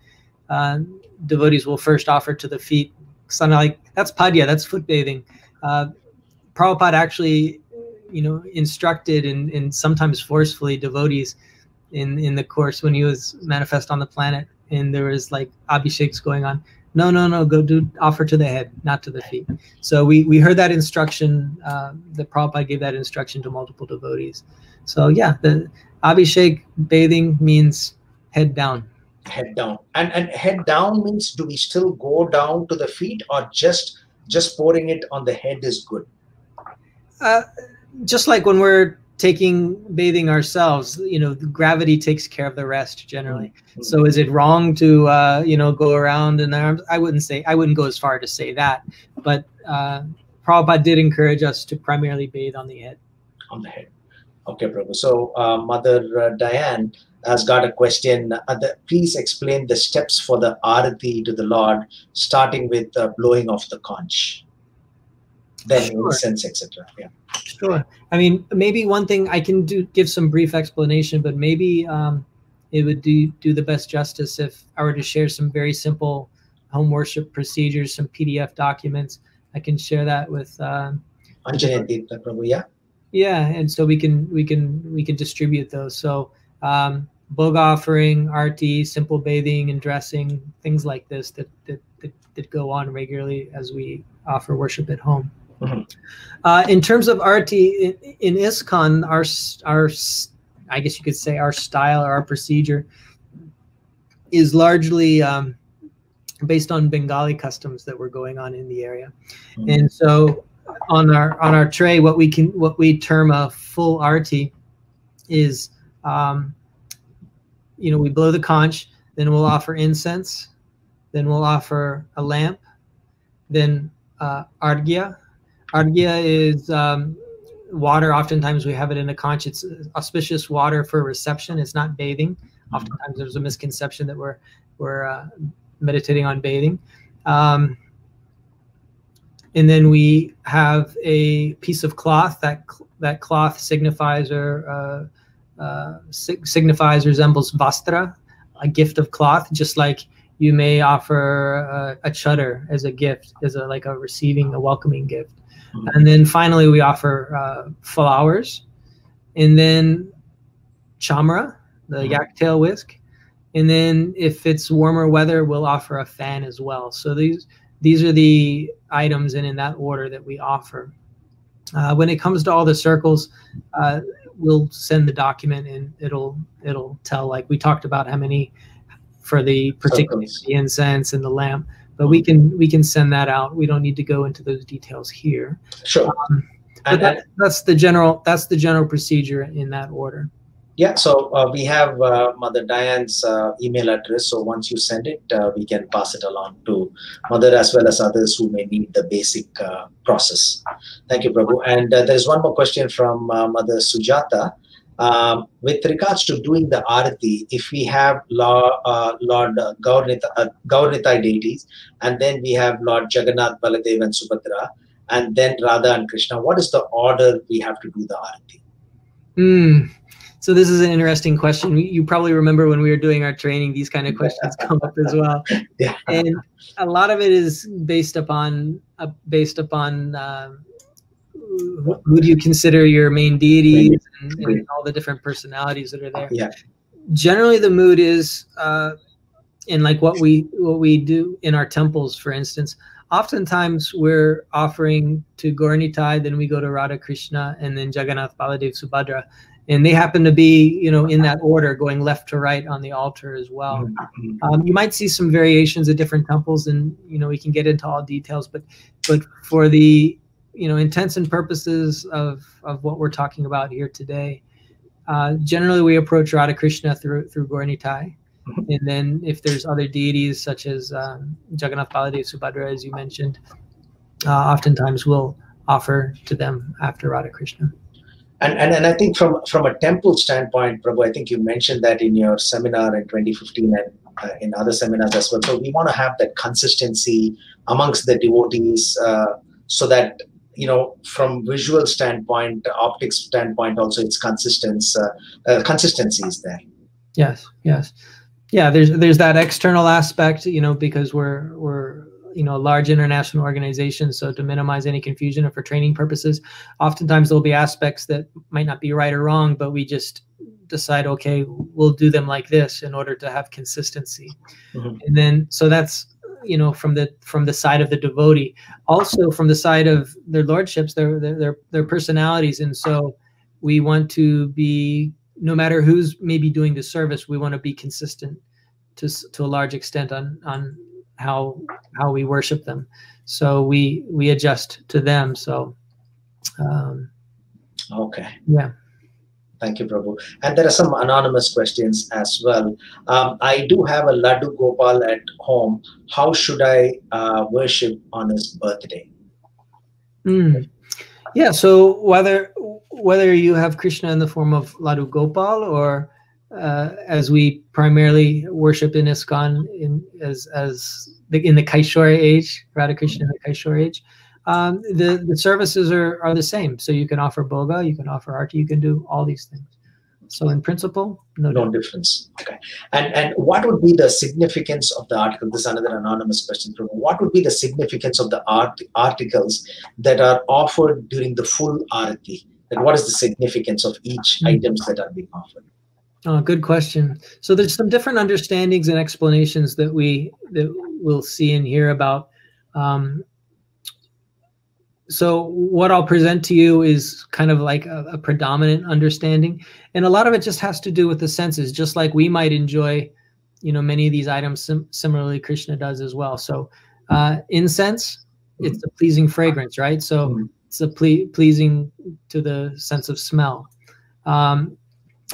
devotees will first offer to the feet. So like, that's padya, that's foot bathing. Prabhupada actually, instructed and sometimes forcefully devotees in the course when he was manifest on the planet, and there was like abhisheks going on. No, go offer to the head, not to the feet. So we heard that instruction, the Prabhupada gave that instruction to multiple devotees. So yeah, the Abhishek bathing means head down. Head down. And head down means, do we still go down to the feet, or just pouring it on the head is good? Just like when we're bathing ourselves, gravity takes care of the rest generally. Mm-hmm. So is it wrong to go around in the arms? I wouldn't go as far to say that, but Prabhupada did encourage us to primarily bathe on the head. On the head. Okay, Prabhu. So Mother Diane has got a question. Please explain the steps for the Arati to the Lord, starting with blowing off the conch, then incense, etc. Yeah. Sure. I mean, maybe one thing I can give some brief explanation, but maybe it would do the best justice if I were to share some very simple home worship procedures, some PDF documents. I can share that with Anjaneti, Prabhu, yeah. Yeah, and so we can distribute those. So bhog offering, arti, simple bathing and dressing, things like this that go on regularly as we offer worship at home. Mm-hmm. In terms of arti in ISKCON, our I guess you could say our style or our procedure is largely based on Bengali customs that were going on in the area. Mm-hmm. And so on our tray, what we term a full arti is we blow the conch, then we'll offer incense, then we'll offer a lamp, then arghya. Arghya is water. Oftentimes we have it in a conch. It's auspicious water for reception. It's not bathing. Oftentimes there's a misconception that we're meditating on bathing. And then we have a piece of cloth. That cloth signifies or resembles vastra, a gift of cloth, just like you may offer a chadar as a gift, as a welcoming gift. Mm-hmm. And then finally we offer flowers, and then chamra, the yak tail whisk, and then if it's warmer weather, we'll offer a fan as well. So these are the items, and in that order that we offer. When it comes to all the circles, we'll send the document, and it'll tell, like we talked about, how many for the particularly the incense and the lamp. But we can send that out. We don't need to go into those details here. Sure. But that's the general procedure in that order. Yeah, so we have Mother Diane's email address. So once you send it, we can pass it along to Mother as well as others who may need the basic process. Thank you, Prabhu. And there is one more question from Mother Sujata. With regards to doing the arati, if we have Lord Gaurnita deities, and then we have Lord Jagannath, Baladev, and Subhadra, and then Radha and Krishna, what is the order we have to do the arati? So this is an interesting question. You probably remember when we were doing our training, these kind of questions come up as well. Yeah. And a lot of it is based upon who do you consider your main deities and all the different personalities that are there. Yeah. Generally, the mood is in like what we do in our temples, for instance. Oftentimes we're offering to Gaurnitai, then we go to Radha Krishna, and then Jagannath, Baladev, Subhadra. And they happen to be, in that order, going left to right on the altar as well. You might see some variations at different temples, and we can get into all details. But for the intents and purposes of what we're talking about here today, generally we approach Radha Krishna through Gaurnitai, and then if there's other deities such as Jagannath, Baladev, Subhadra, as you mentioned, oftentimes we'll offer to them after Radha Krishna. And I think from a temple standpoint, Prabhu, I think you mentioned that in your seminar in 2015 and in other seminars as well. So we want to have that consistency amongst the devotees, so that from visual standpoint, optics standpoint, also it's consistency is there. Yes. Yeah, there's that external aspect, because we're a large international organization. So to minimize any confusion and for training purposes, oftentimes there'll be aspects that might not be right or wrong, but we just decide, okay, we'll do them like this in order to have consistency. And then, so that's, from the side of the devotee, also from the side of their lordships, their personalities. And so we want to be, no matter who's maybe doing the service, we want to be consistent to a large extent on how we worship them. So we adjust to them. So okay. Yeah. Thank you, Prabhu. And there are some anonymous questions as well. I do have a Laddu Gopal at home. How should I worship on his birthday? Yeah, so whether you have Krishna in the form of Laddu Gopal, or as we primarily worship in ISKCON in the Kaishore age, Radha Krishna in the Kaishore age, the services are the same. So you can offer Bhoga, you can offer Arti, you can do all these things. So in principle, no difference. Okay. And what would be the significance of the article? This is another anonymous question. What would be the significance of the articles that are offered during the full Arati? And what is the significance of each items that are being offered? Oh, good question. So there's some different understandings and explanations that we'll see and hear about. So what I'll present to you is kind of like a predominant understanding. And a lot of it just has to do with the senses, just like we might enjoy, many of these items. Similarly, Krishna does as well. So incense, it's a pleasing fragrance, right? So it's a pleasing to the sense of smell.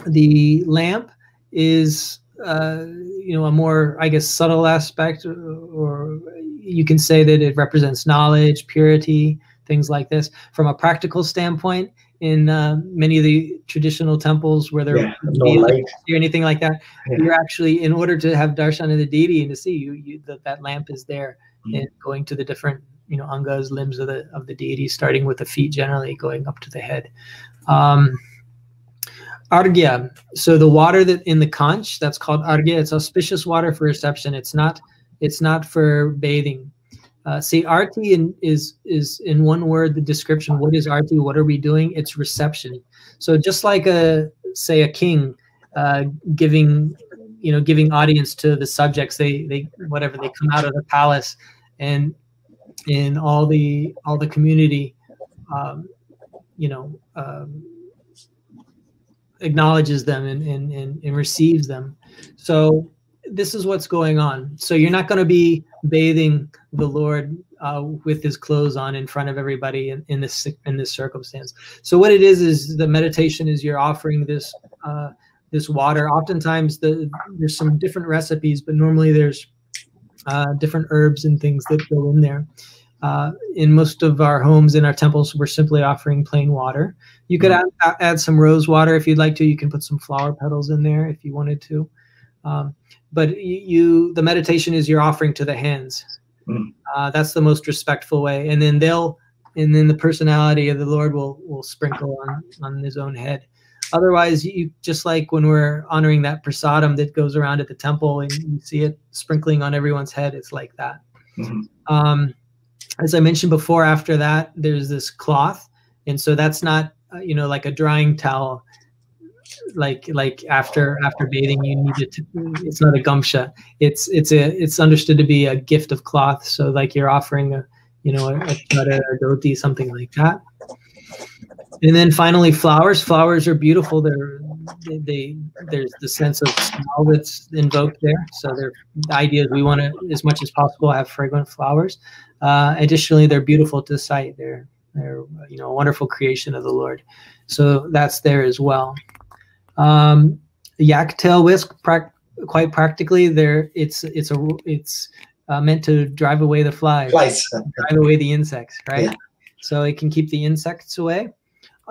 The lamp is, a more, I guess, subtle aspect, or you can say that it represents knowledge, purity, things like this. From a practical standpoint, in many of the traditional temples where there no light or anything like that, you're actually, in order to have darshan of the deity and to see that lamp is there, and going to the different, angas, limbs of the deity, starting with the feet, generally going up to the head. Arghya, so the water that in the conch, that's called arghya. It's auspicious water for reception. It's not for bathing. See, arti is in one word the description. What is arti? What are we doing? It's reception. So just like say a king giving audience to the subjects, they come out of the palace, and in all the community, acknowledges them and receives them. So this is what's going on. So you're not going to be bathing the Lord with his clothes on in front of everybody in this circumstance. So what it is the meditation is you're offering this this water. Oftentimes there's some different recipes, but normally there's different herbs and things that go in there. In most of our homes, in our temples, we're simply offering plain water. You could add some rose water if you'd like to. You can put some flower petals in there if you wanted to. But the meditation is you're offering to the hands. That's the most respectful way. And then the personality of the Lord will sprinkle on his own head. Otherwise, you just like when we're honoring that prasadam that goes around at the temple and you see it sprinkling on everyone's head, it's like that. As I mentioned before, after that, there's this cloth. And so that's not, like a drying towel. Like after bathing, you need it. It's not a gamsha. It's understood to be a gift of cloth. So like you're offering a chada or dhoti, something like that. And then finally, flowers. Flowers are beautiful. There's the sense of smell that's invoked there. So the idea is we want to, as much as possible, have fragrant flowers. Additionally, they're beautiful to sight. They're a wonderful creation of the Lord. So that's there as well. Yak tail whisk, quite practically, it's meant to drive away the flies, drive away the insects, right? Yeah. So it can keep the insects away,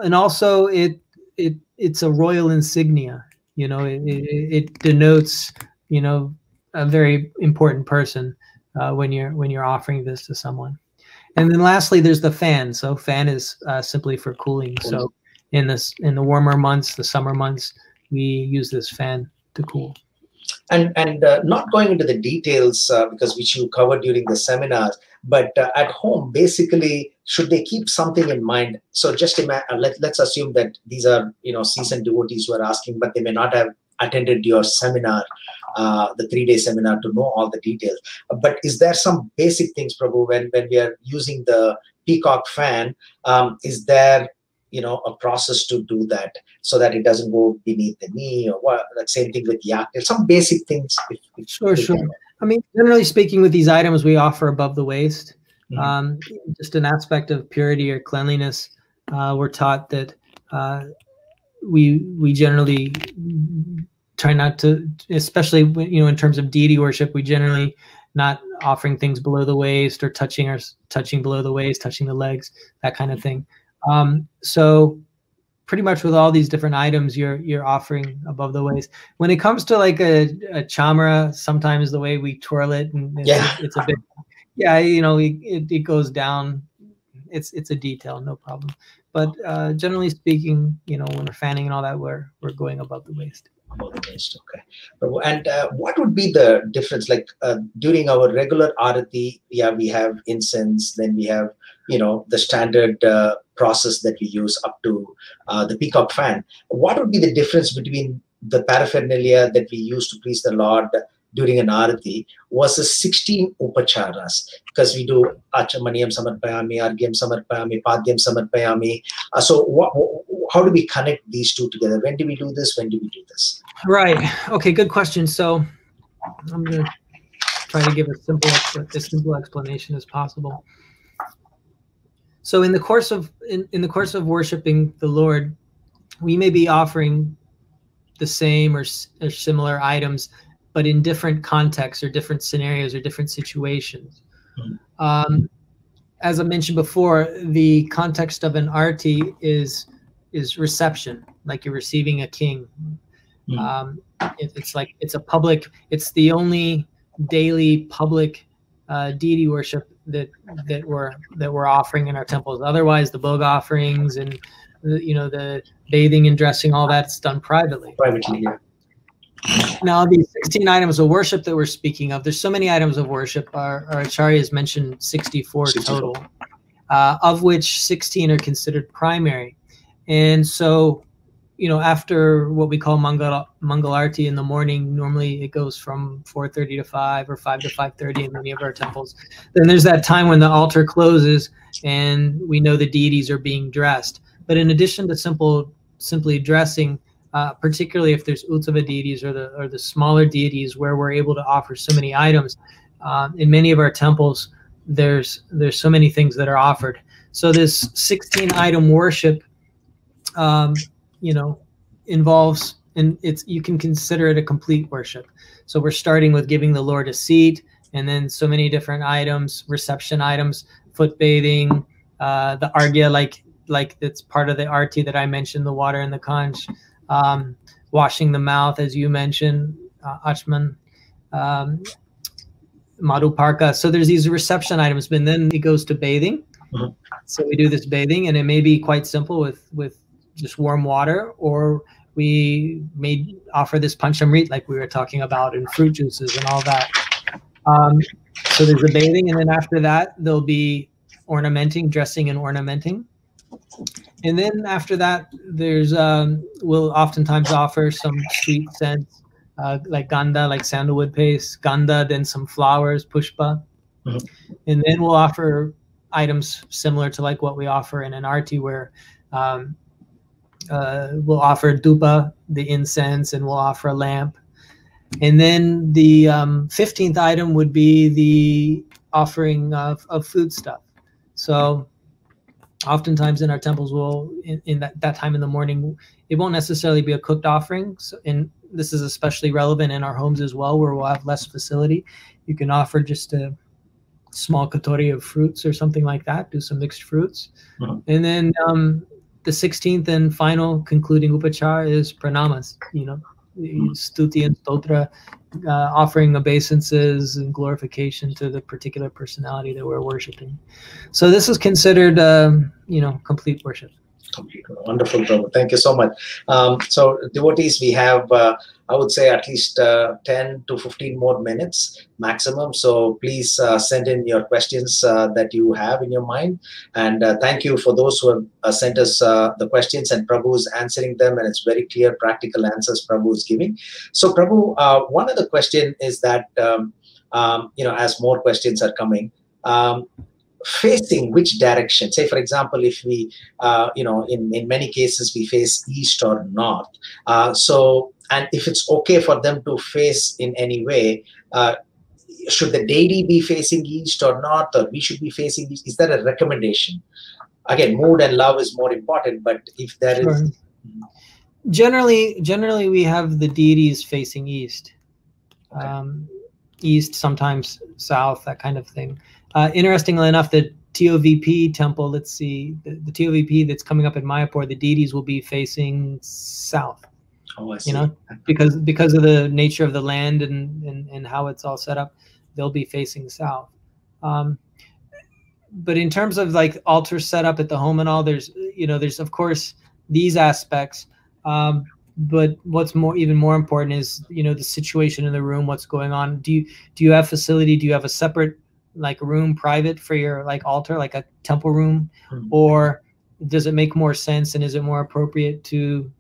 and also it's a royal insignia. It denotes a very important person when you're offering this to someone. And then lastly, there's the fan. So fan is simply for cooling. So in the warmer months, the summer months, we use this fan to cool. And not going into the details which you covered during the seminars, but at home, basically, should they keep something in mind? So just let's assume that these are seasoned devotees who are asking, but they may not have attended your seminar, the 3-day seminar, to know all the details. But is there some basic things, Prabhu, when we are using the peacock fan? Is there a process to do that so that it doesn't go beneath the knee, or what? That same thing with yak. Some basic things. Sure. I mean, generally speaking, with these items, we offer above the waist. Just an aspect of purity or cleanliness. We're taught that we generally try not to, especially in terms of deity worship, we generally not offering things below the waist or touching below the waist, touching the legs, that kind of thing. So pretty much with all these different items, you're offering above the waist. When it comes to like a chamara, sometimes the way we twirl it, and it's a bit, it goes down. It's a detail, no problem. But generally speaking, when we're fanning and all that, we're going above the waist. Above the waist, okay. And what would be the difference? Like during our regular arati, we have incense, then we have the standard process that we use up to the peacock fan. What would be the difference between the paraphernalia that we use to please the Lord during an arati versus 16 upacharas? Because we do achamaniyam samarpayami, argyam samarpayami, padyam samarpayami. So how do we connect these two together? When do we do this? When do we do this? Right. Okay, good question. So I'm going to try to give as simple explanation as possible. So in the course of worshiping the Lord, we may be offering the same or similar items, but in different contexts or different scenarios or different situations. As I mentioned before, the context of an arti is reception, like you're receiving a king. It's the only daily public deity worship that we're offering in our temples. Otherwise, the bhog offerings and the bathing and dressing, all that's done privately. Yeah. Now, these 16 items of worship that we're speaking of, there's so many items of worship. Our acharyas mentioned 64 total, of which 16 are considered primary. And so, after what we call Mangal Arti in the morning, normally it goes from 4:30 to 5 or 5 to 5:30 in many of our temples. Then there's that time when the altar closes and we know the deities are being dressed. But in addition to simply dressing, particularly if there's Utsava deities or the smaller deities where we're able to offer so many items, in many of our temples, there's so many things that are offered. So this 16 item worship involves and you can consider it a complete worship. So we're starting with giving the Lord a seat, and then so many different items, reception items, foot bathing, the argya, like that's part of the arti that I mentioned, the water in the conch, washing the mouth, as you mentioned, Achman, Madhuparka. So there's these reception items, but then it goes to bathing. Mhm. So we do this bathing, and it may be quite simple with just warm water, or we may offer this panchamrit like we were talking about, and fruit juices and all that. So there's the bathing, and then after that there'll be ornamenting, dressing and ornamenting. And then after that, there's we'll oftentimes offer some sweet scents, like ganda, like sandalwood paste, ganda, then some flowers, pushpa. Mhm. And then we'll offer items similar to like what we offer in an arti, where we'll offer dupa, the incense, and we'll offer a lamp. And then the 15th item would be the offering of food stuff. So oftentimes in our temples, we'll, in that time in the morning, it won't necessarily be a cooked offering. So, and this is especially relevant in our homes as well, where we'll have less facility. You can offer just a small katori of fruits or something like that, do some mixed fruits. Mhm. And then the 16th and final concluding upachar is pranamas, stuti and stotra, offering obeisances and glorification to the particular personality that we're worshiping. So this is considered, complete worship. Complete. Wonderful, Prabhu. Thank you so much. So devotees, we have, I would say, at least 10 to 15 more minutes maximum. So please send in your questions that you have in your mind. And thank you for those who have sent us the questions, and Prabhu is answering them. And it's very clear, practical answers Prabhu is giving. So Prabhu, one other question is that, as more questions are coming, facing which direction? Say, for example, if we, in many cases, we face east or north. And if it's okay for them to face in any way, should the deity be facing east or north, or we should be facing east? Is there a recommendation? Again, mood and love is more important, but if there is... Generally, we have the deities facing east. Okay. East, sometimes south, that kind of thing. Interestingly enough, the TOVP temple, let's see, the TOVP that's coming up in Mayapur, the deities will be facing south. Oh, I see. Because of the nature of the land and how it's all set up, they'll be facing south. But in terms of like altar setup at the home and all, there's of course these aspects. But what's even more important is, the situation in the room, what's going on. Do you have facility? Do you have a separate like room private for your like altar, like a temple room? Mm-hmm. Or does it make more sense, and is it more appropriate to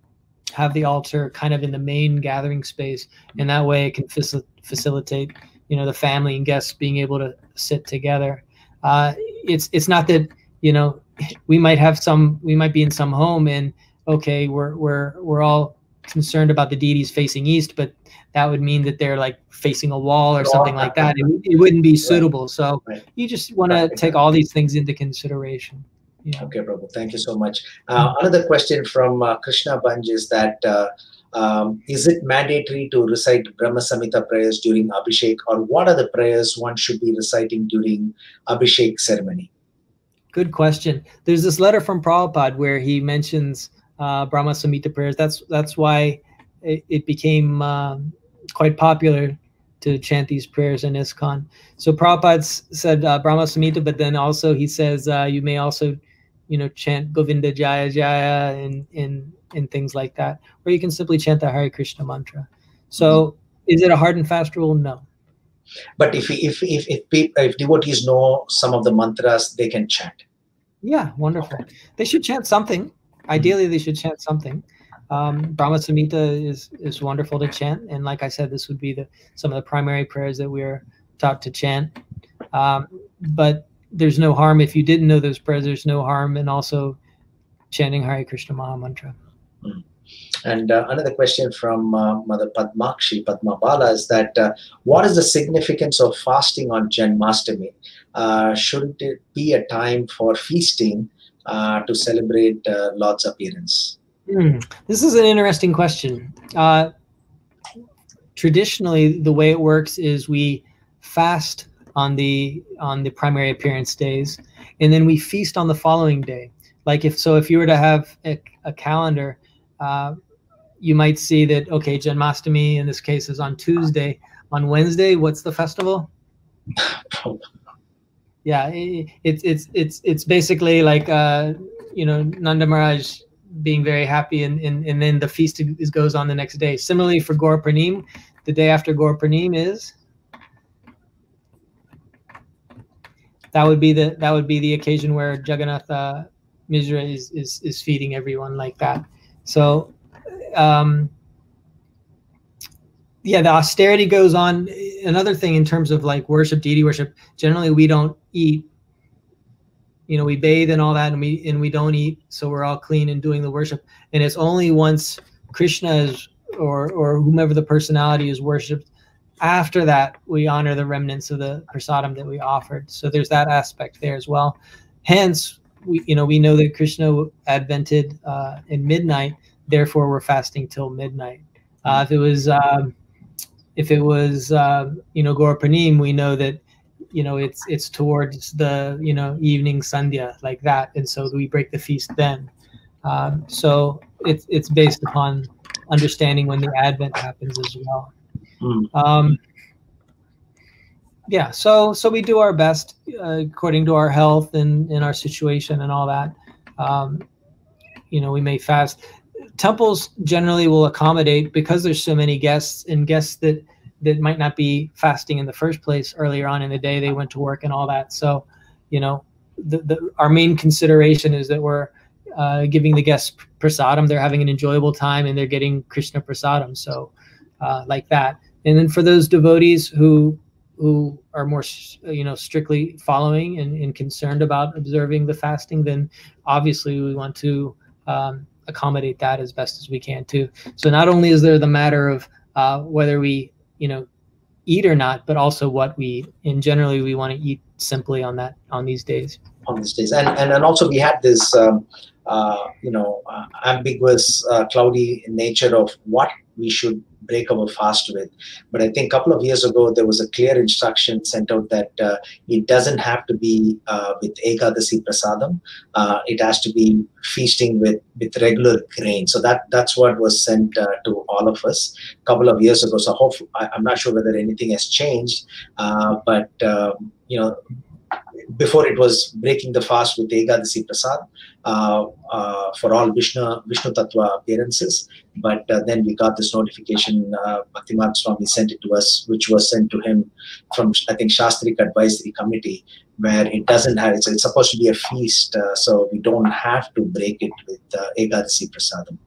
have the altar kind of in the main gathering space, and that way it can facilitate, the family and guests being able to sit together? It's not that, we might be in some home and okay, we're all concerned about the deities facing east, but that would mean that they're like facing a wall or something like that. It wouldn't be suitable. So you just want to take all these things into consideration. Yeah. Okay, Prabhu. Thank you so much. Another question from Krishna Banj is that is it mandatory to recite Brahma Samhita prayers during Abhishek, or what are the prayers one should be reciting during Abhishek ceremony? Good question. There's this letter from Prabhupada where he mentions Brahma Samhita prayers. That's why it became quite popular to chant these prayers in ISKCON. So Prabhupada said Brahma Samhita, but then also he says you may also, chant Govinda Jaya Jaya and things like that, or you can simply chant the Hare Krishna mantra. So is it a hard and fast rule? No. But if devotees know some of the mantras, they can chant. Yeah, wonderful. They should chant something. Ideally, they should chant something. Brahma Samhita is wonderful to chant, and like I said, this would be some of the primary prayers that we're taught to chant. But there's no harm if you didn't know those prayers. There's no harm in also chanting Hare Krishna Maha Mantra. And another question from Mother Padmakshi Padmabala is that what is the significance of fasting on Janamastami? Shouldn't it be a time for feasting to celebrate Lord's appearance? This is an interesting question. Traditionally, the way it works is we fast on the primary appearance days, and then we feast on the following day. Like if you were to have a calendar, you might see that, okay, Janamastami in this case is on Tuesday. On Wednesday, what's the festival? Yeah, it's basically like Nanda Maharaj being very happy, and then the feast goes on the next day. Similarly for Gaur Purnim, the day after Gaur Purnim that would be the occasion where Jagannath Mishra is feeding everyone like that. So yeah, the austerity goes on. Another thing in terms of like worship, deity worship, generally we don't eat. We bathe and all that, and we don't eat, so we're all clean and doing the worship. And it's only once Krishna is or whomever the personality is worshipped, after that we honor the remnants of the prasadam that we offered. So there's that aspect there as well. Hence, we know that Krishna advented in midnight, therefore we're fasting till midnight. If it was Gaur Purnim, we know that it's towards the evening sandhya, like that, and so we break the feast then. So it's based upon understanding when the advent happens as well. Yeah, so we do our best according to our health and our situation and all that. We may fast. Temples generally will accommodate, because there's so many guests, and guests that might not be fasting in the first place earlier on in the day. They went to work and all that. So, our main consideration is that we're giving the guests prasadam. They're having an enjoyable time and they're getting Krishna prasadam. So like that. And then for those devotees who are more, strictly following and concerned about observing the fasting, then obviously we want to accommodate that as best as we can too. So not only is there the matter of whether we eat or not, but also what we eat. And generally we want to eat simply on these days. And also we had this ambiguous, cloudy nature of what we should break our fast with. But I think a couple of years ago there was a clear instruction sent out that it doesn't have to be with Ekadasi Prasadam. It has to be feasting with regular grain. So that's what was sent to all of us a couple of years ago. So hopefully, I'm not sure whether anything has changed, but before it was breaking the fast with Ekadasi Prasad for all Vishnu Tattva appearances. But then we got this notification, Bhaktimarga Swami sent it to us, which was sent to him from, I think, Shastric Advisory Committee, where it doesn't have, it's supposed to be a feast, so we don't have to break it with Ekadasi Prasadam.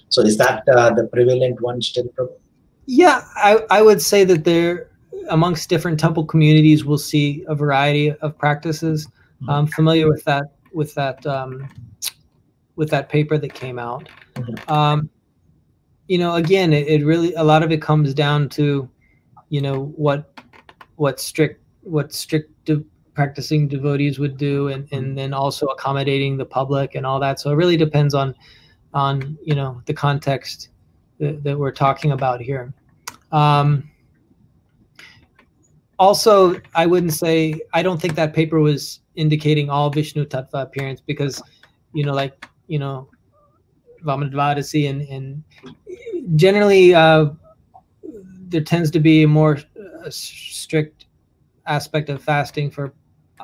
So is that the prevalent one still, Prabhu? Yeah, I would say that there, amongst different temple communities, we'll see a variety of practices. I'm familiar with that paper that came out. Again, it really, a lot of it comes down to, what strict practicing devotees would do, and then also accommodating the public and all that. So it really depends on the context that we're talking about here. Also, I don't think that paper was indicating all Vishnu Tattva appearance, because, Vamanadvadasi and generally there tends to be a more strict aspect of fasting for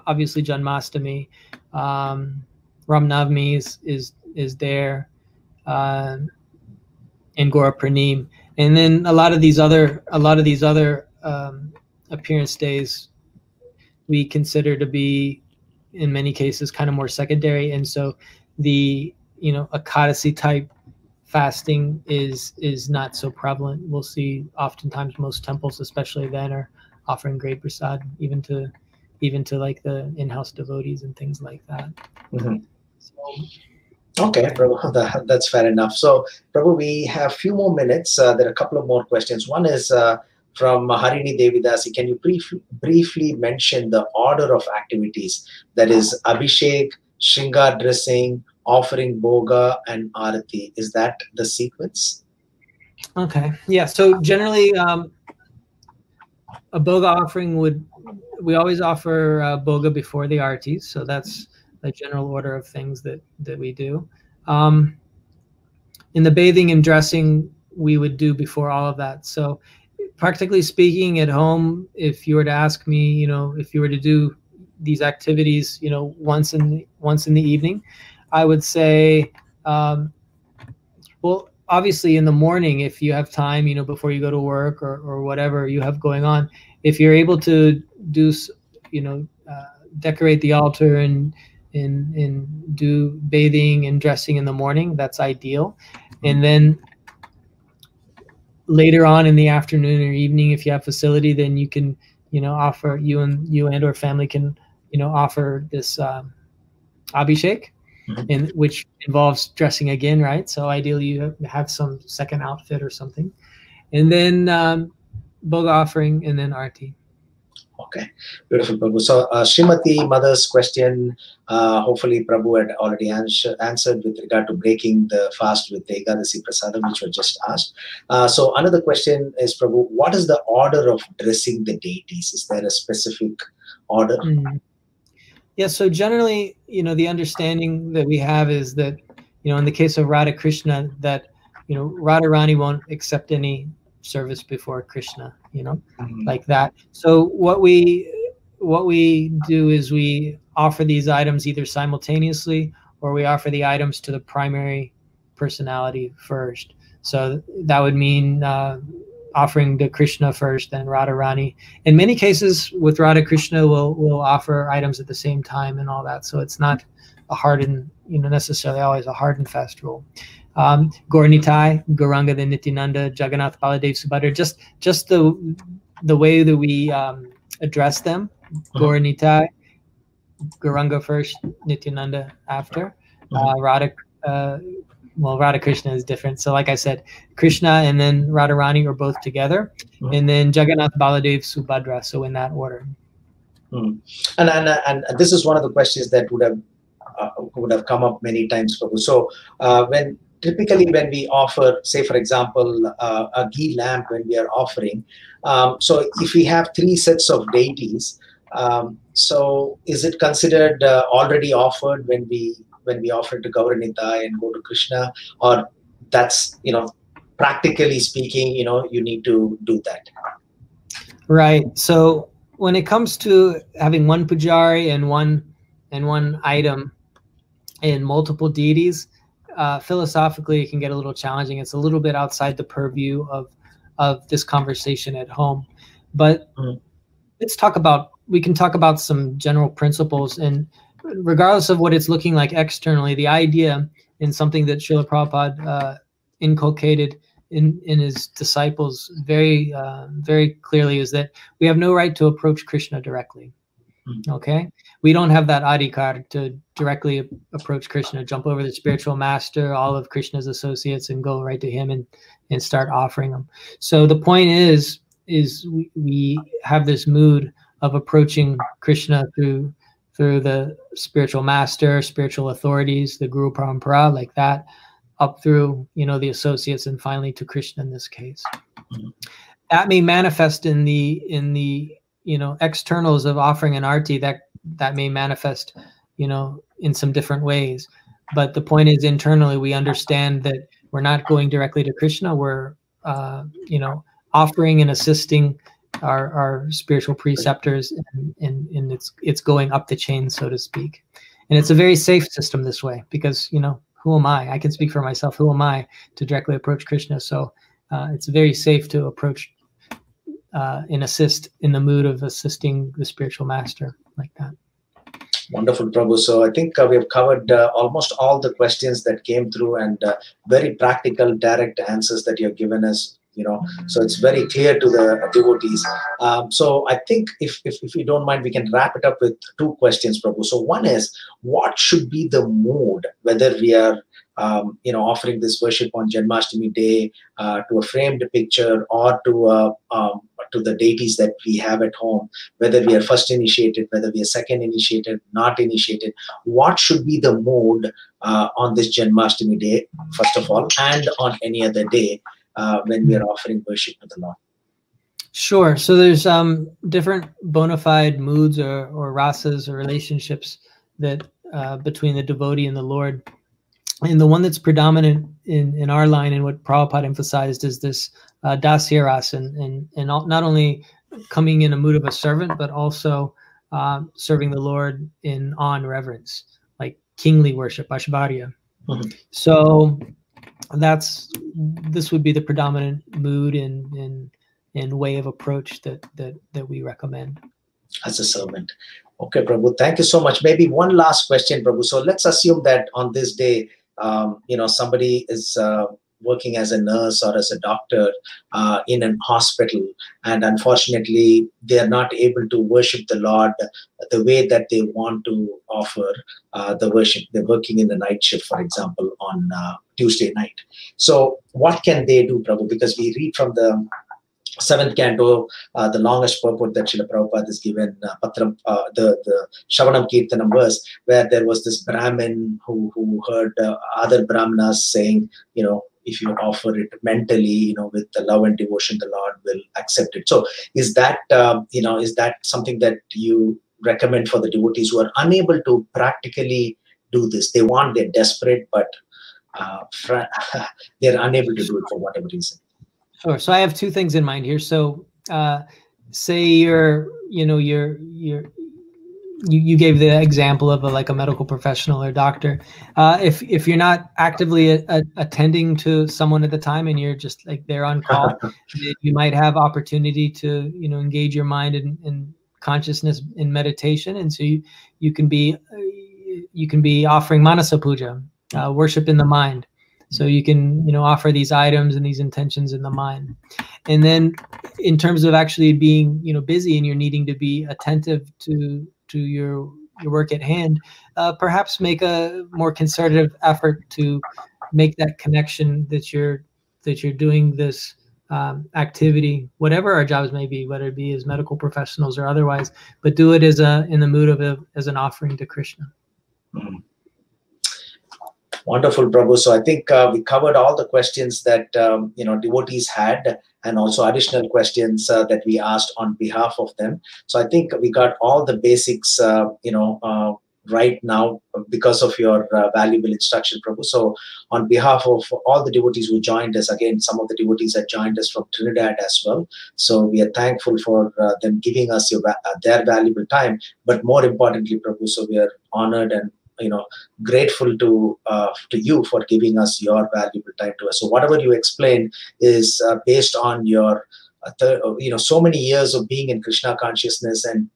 obviously Janamastami. Ram Navami is there, and Gaur Purnim, and then a lot of these other appearance days we consider to be, in many cases, kind of more secondary. And so the Ekadasi type fasting is not so prevalent. We'll see oftentimes most temples, especially then, are offering great prasad even to like the in-house devotees and things like that. Okay, Prabhu, that's fair enough. So, Prabhu, we have a few more minutes. There are a couple of more questions. One is from Harini Devidasi. Can you briefly mention the order of activities? That is Abhishek, Shringar dressing, offering Bhoga and Arati. Is that the sequence? Okay. Yeah. So generally, a Bhoga offering we always offer Bhoga before the Artis. So that's the general order of things that we do. In the bathing and dressing, we would do before all of that. So practically speaking, at home, if you were to ask me, if you were to do these activities, once in the evening, I would say, well, obviously in the morning, if you have time, before you go to work or whatever you have going on, if you're able to do, decorate the altar and do bathing and dressing in the morning, that's ideal. And then later on in the afternoon or evening, if you have facility, then you can, offer, you and or family can, offer this abhishek, and which involves dressing again, right? So ideally you have some second outfit or something, and then Bhoga offering, and then Arti. Okay, beautiful, Prabhu. So Srimati Mother's question, hopefully Prabhu had already answered with regard to breaking the fast with the Ekadasi Prasadam, which was just asked. So another question is, Prabhu, what is the order of dressing the deities? Is there a specific order? Yeah, so generally, the understanding that we have is that, in the case of Radha Krishna, that, Radharani won't accept any service before Krishna, like that. So what we do is we offer these items either simultaneously, or we offer the items to the primary personality first. So that would mean offering to Krishna first, then Radharani. In many cases with Radha Krishna, we'll offer items at the same time and all that. So it's not a hard and, necessarily always a hard and fast rule. Gauranitai, Gauranga, then Nityananda, Jagannath, Baladev, Subhadra, just the way that we address them. Gauranitai, Gauranga first, Nityananda after. Radha Krishna is different. So like I said, Krishna and then Radharani are both together, and then Jagannath, Baladev, Subhadra. So in that order. And this is one of the questions that would have come up many times, Prabhu. So typically when we offer, say for example, a ghee lamp, when we are offering, so if we have 3 sets of deities, so is it considered already offered when we offer to Gauranitai and go to Krishna, or that's, practically speaking, you need to do that? Right. So when it comes to having one pujari and one item and multiple deities, philosophically it can get a little challenging. It's a little bit outside the purview of this conversation at home. But we can talk about some general principles, and regardless of what it's looking like externally, the idea in something that Srila Prabhupada inculcated in his disciples very clearly is that we have no right to approach Krishna directly. Okay, we don't have that adhikar to directly approach Krishna, jump over the spiritual master, all of Krishna's associates, and go right to him and start offering them. So the point is we have this mood of approaching Krishna through the spiritual master, spiritual authorities, the Guru Parampara, like that, up through, the associates, and finally to Krishna in this case. That may manifest in the externals of offering an arti, that may manifest, in some different ways. But the point is, internally, we understand that we're not going directly to Krishna. We're, offering and assisting our spiritual preceptors, and it's going up the chain, so to speak. And it's a very safe system this way, because, who am I? I can speak for myself. Who am I to directly approach Krishna? So it's very safe to approach and assist in the mood of assisting the spiritual master, like that. Wonderful, Prabhu. So I think we have covered almost all the questions that came through, and very practical, direct answers that you have given us. So it's very clear to the devotees. So I think if you don't mind, we can wrap it up with two questions, Prabhu. So one is, what should be the mood, whether we are offering this worship on Janmashtami day to a framed picture or to the deities that we have at home, whether we are first initiated, whether we are second initiated, not initiated. What should be the mood on this Janmashtami day, first of all, and on any other day when we are offering worship to the Lord? Sure. So there's different bona fide moods or rasas or relationships that between the devotee and the Lord. And the one that's predominant in our line and what Prabhupada emphasized is this dasya rasa, and not only coming in a mood of a servant, but also serving the Lord in awe and reverence, like kingly worship, Ashvarya. Mm-hmm. So this would be the predominant mood and way of approach that we recommend. As a servant. Okay, Prabhu, thank you so much. Maybe one last question, Prabhu. So let's assume that on this day, somebody is working as a nurse or as a doctor in an hospital, and unfortunately, they are not able to worship the Lord the way that they want to offer the worship. They're working in the night shift, for example, on Tuesday night. So what can they do, Prabhu? Because we read from the seventh canto, the longest purport that Srila Prabhupada has given, the Shravanam Kirtanam verse, where there was this Brahmin who heard other Brahmanas saying, if you offer it mentally, with the love and devotion, the Lord will accept it. So is that something that you recommend for the devotees who are unable to practically do this? They're desperate, but they're unable to do it for whatever reason. Sure. So I have two things in mind here. So say you gave the example of a medical professional or doctor. If you're not actively attending to someone at the time and you're just they're on call, you might have opportunity to engage your mind in consciousness in meditation, and so you can be offering manasa puja, worship in the mind. So you can offer these items and these intentions in the mind. And then in terms of actually being busy and you're needing to be attentive to your work at hand, perhaps make a more concerted effort to make that connection that you're doing this activity, whatever our jobs may be, whether it be as medical professionals or otherwise, but do it in the mood of as an offering to Krishna. Mm-hmm. Wonderful, Prabhu. So I think we covered all the questions that devotees had, and also additional questions that we asked on behalf of them. So I think we got all the basics, right now because of your valuable instruction, Prabhu. So on behalf of all the devotees who joined us, again, some of the devotees had joined us from Trinidad as well. So we are thankful for them giving us their valuable time. But more importantly, Prabhu, so we are honored and grateful to you for giving us your valuable time to us. So whatever you explained is based on your so many years of being in Krishna consciousness and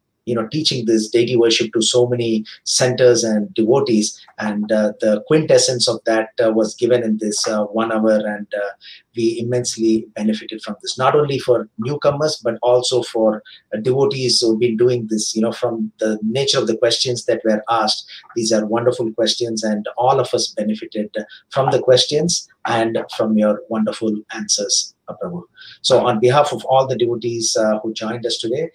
teaching this deity worship to so many centers and devotees, and the quintessence of that was given in this 1 hour, and we immensely benefited from this, not only for newcomers but also for devotees who've been doing this. From the nature of the questions that were asked, these are wonderful questions, and all of us benefited from the questions and from your wonderful answers, Prabhu. So on behalf of all the devotees who joined us today,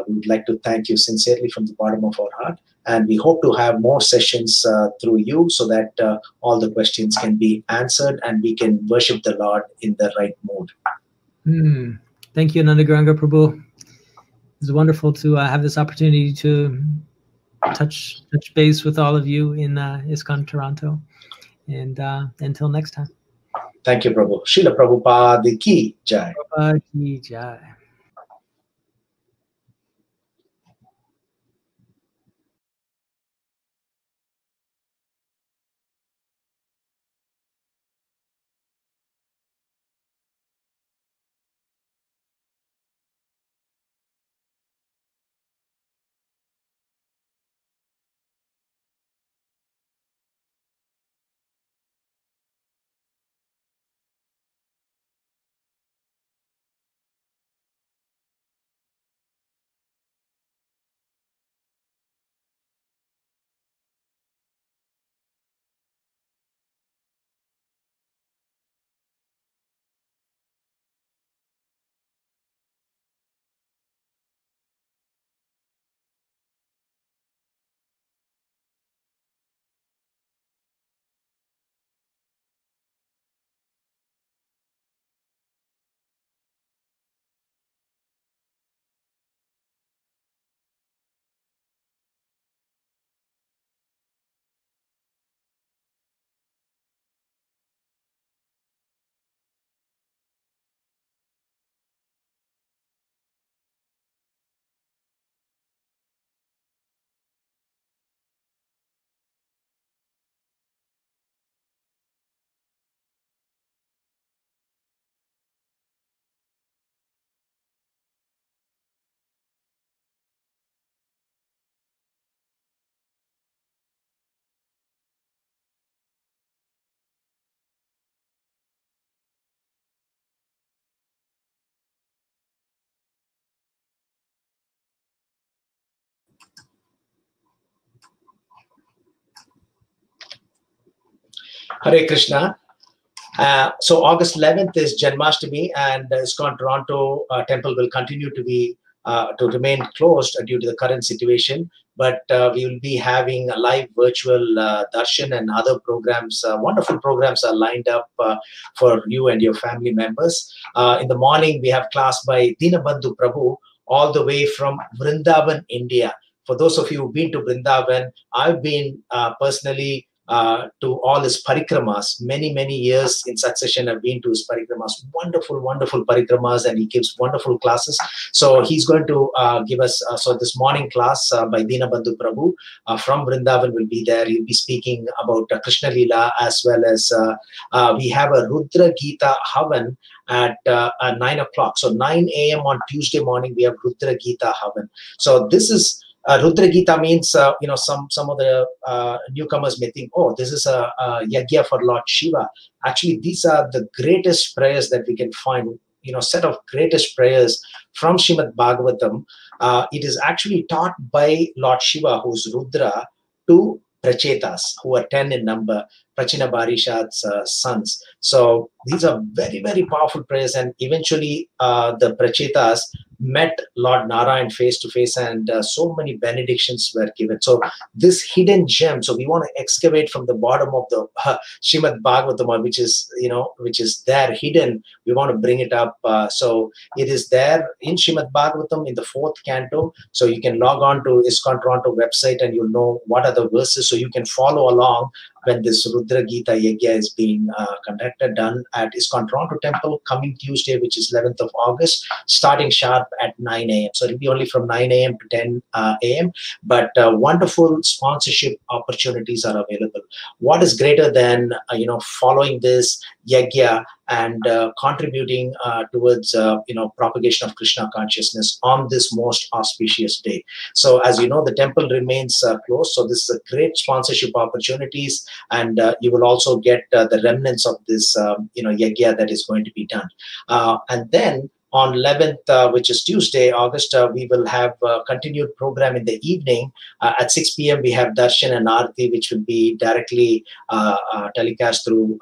we would like to thank you sincerely from the bottom of our heart, and we hope to have more sessions through you so that all the questions can be answered and we can worship the Lord in the right mood. Thank you, Nandagaranga Prabhu. It's wonderful to have this opportunity to touch base with all of you in ISKCON Toronto. And until next time. Thank you, Prabhu. Srila Prabhupada ki jai. Prabhupada ki jai. Hare Krishna. So August 11th is Janamastami, and ISKCON Toronto temple will continue to be to remain closed due to the current situation. But we will be having a live virtual darshan and other programs. Wonderful programs are lined up for you and your family members. In the morning, we have class by Dinabandhu Prabhu, all the way from Vrindavan, India. For those of you who've been to Vrindavan, I've been personally to all his parikramas. Many years in succession I've been to his parikramas. Wonderful parikramas, and he gives wonderful classes. So he's going to give us, so this morning class by Dinabandhu Prabhu from Vrindavan will be there. He'll be speaking about Krishna Leela, as well as we have a Rudra Gita Havan at 9 o'clock. So 9 a.m. on Tuesday morning, we have Rudra Gita Havan. So this is Rudra Gita means, some of the newcomers may think, oh, this is a yajna for Lord Shiva. Actually, these are the greatest prayers that we can find, set of greatest prayers from Srimad Bhagavatam. It is actually taught by Lord Shiva, who's Rudra, to Prachetas, who are 10 in number, Prachina Barishat's sons. So these are very powerful prayers, and eventually the Prachetas met Lord Narayan face to face, and so many benedictions were given. So this hidden gem, so we want to excavate from the bottom of the Srimad Bhagavatam, which is there hidden. We want to bring it up. So it is there in Srimad Bhagavatam in the 4th canto. So you can log on to ISKCON Toronto website, and you'll know what are the verses, so you can follow along when this Rudra Gita Yajna is being done at ISKCON Toronto Temple coming Tuesday, which is 11th of August, starting sharp at 9 a.m. So it'll be only from 9 a.m. to 10 a.m. But wonderful sponsorship opportunities are available. What is greater than following this yajna and contributing towards propagation of Krishna consciousness on this most auspicious day? So as you know, the temple remains closed. So this is a great sponsorship opportunities, and you will also get the remnants of this yajna that is going to be done. And then on 11th, which is Tuesday, August, we will have a continued program in the evening. At 6 p.m., we have Darshan and Aarti, which will be directly telecast through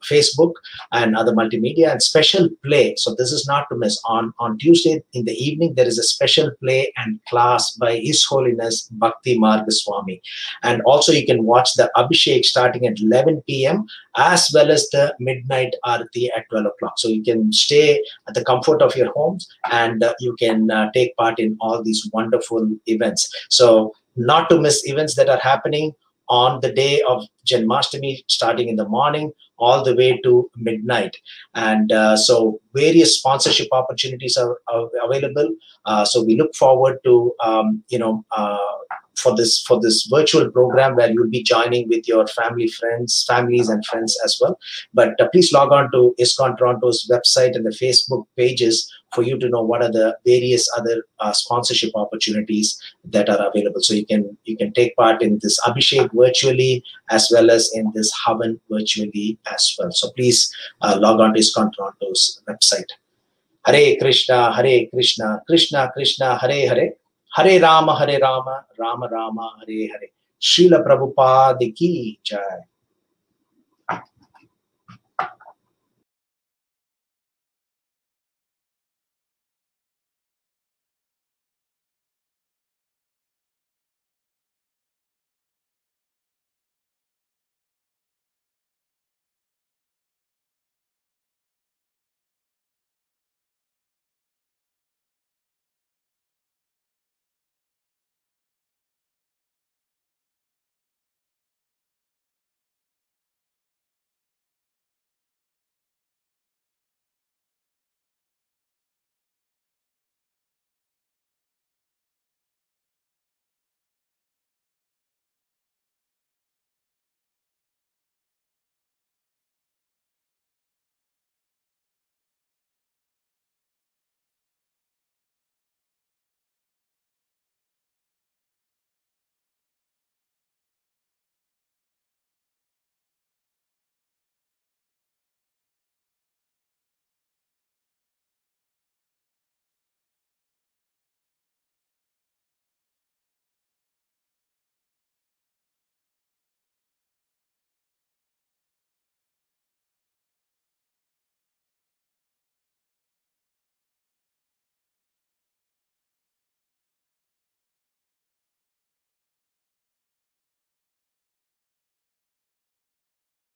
Facebook and other multimedia, and special play. So this is not to miss. On Tuesday in the evening, there is a special play and class by His Holiness Bhakti Marga Swami. And also you can watch the Abhishek starting at 11 p.m. as well as the midnight Aarti at 12 o'clock. So you can stay at the comfort of your homes, and you can take part in all these wonderful events. So not to miss events that are happening on the day of Janamastami, starting in the morning all the way to midnight. And so various sponsorship opportunities are available. So we look forward to for this virtual program, where you'll be joining with your families and friends as well. But please log on to ISKCON Toronto's website and the Facebook pages for you to know what are the various other sponsorship opportunities that are available. So you can take part in this Abhishek virtually, as well as in this Havan virtually as well. So please log on to ISKCON Toronto's website. Hare Krishna, Krishna Krishna, Hare Hare, Hare Rama, Rama Rama, Hare Hare. Srila Prabhupada ki jai.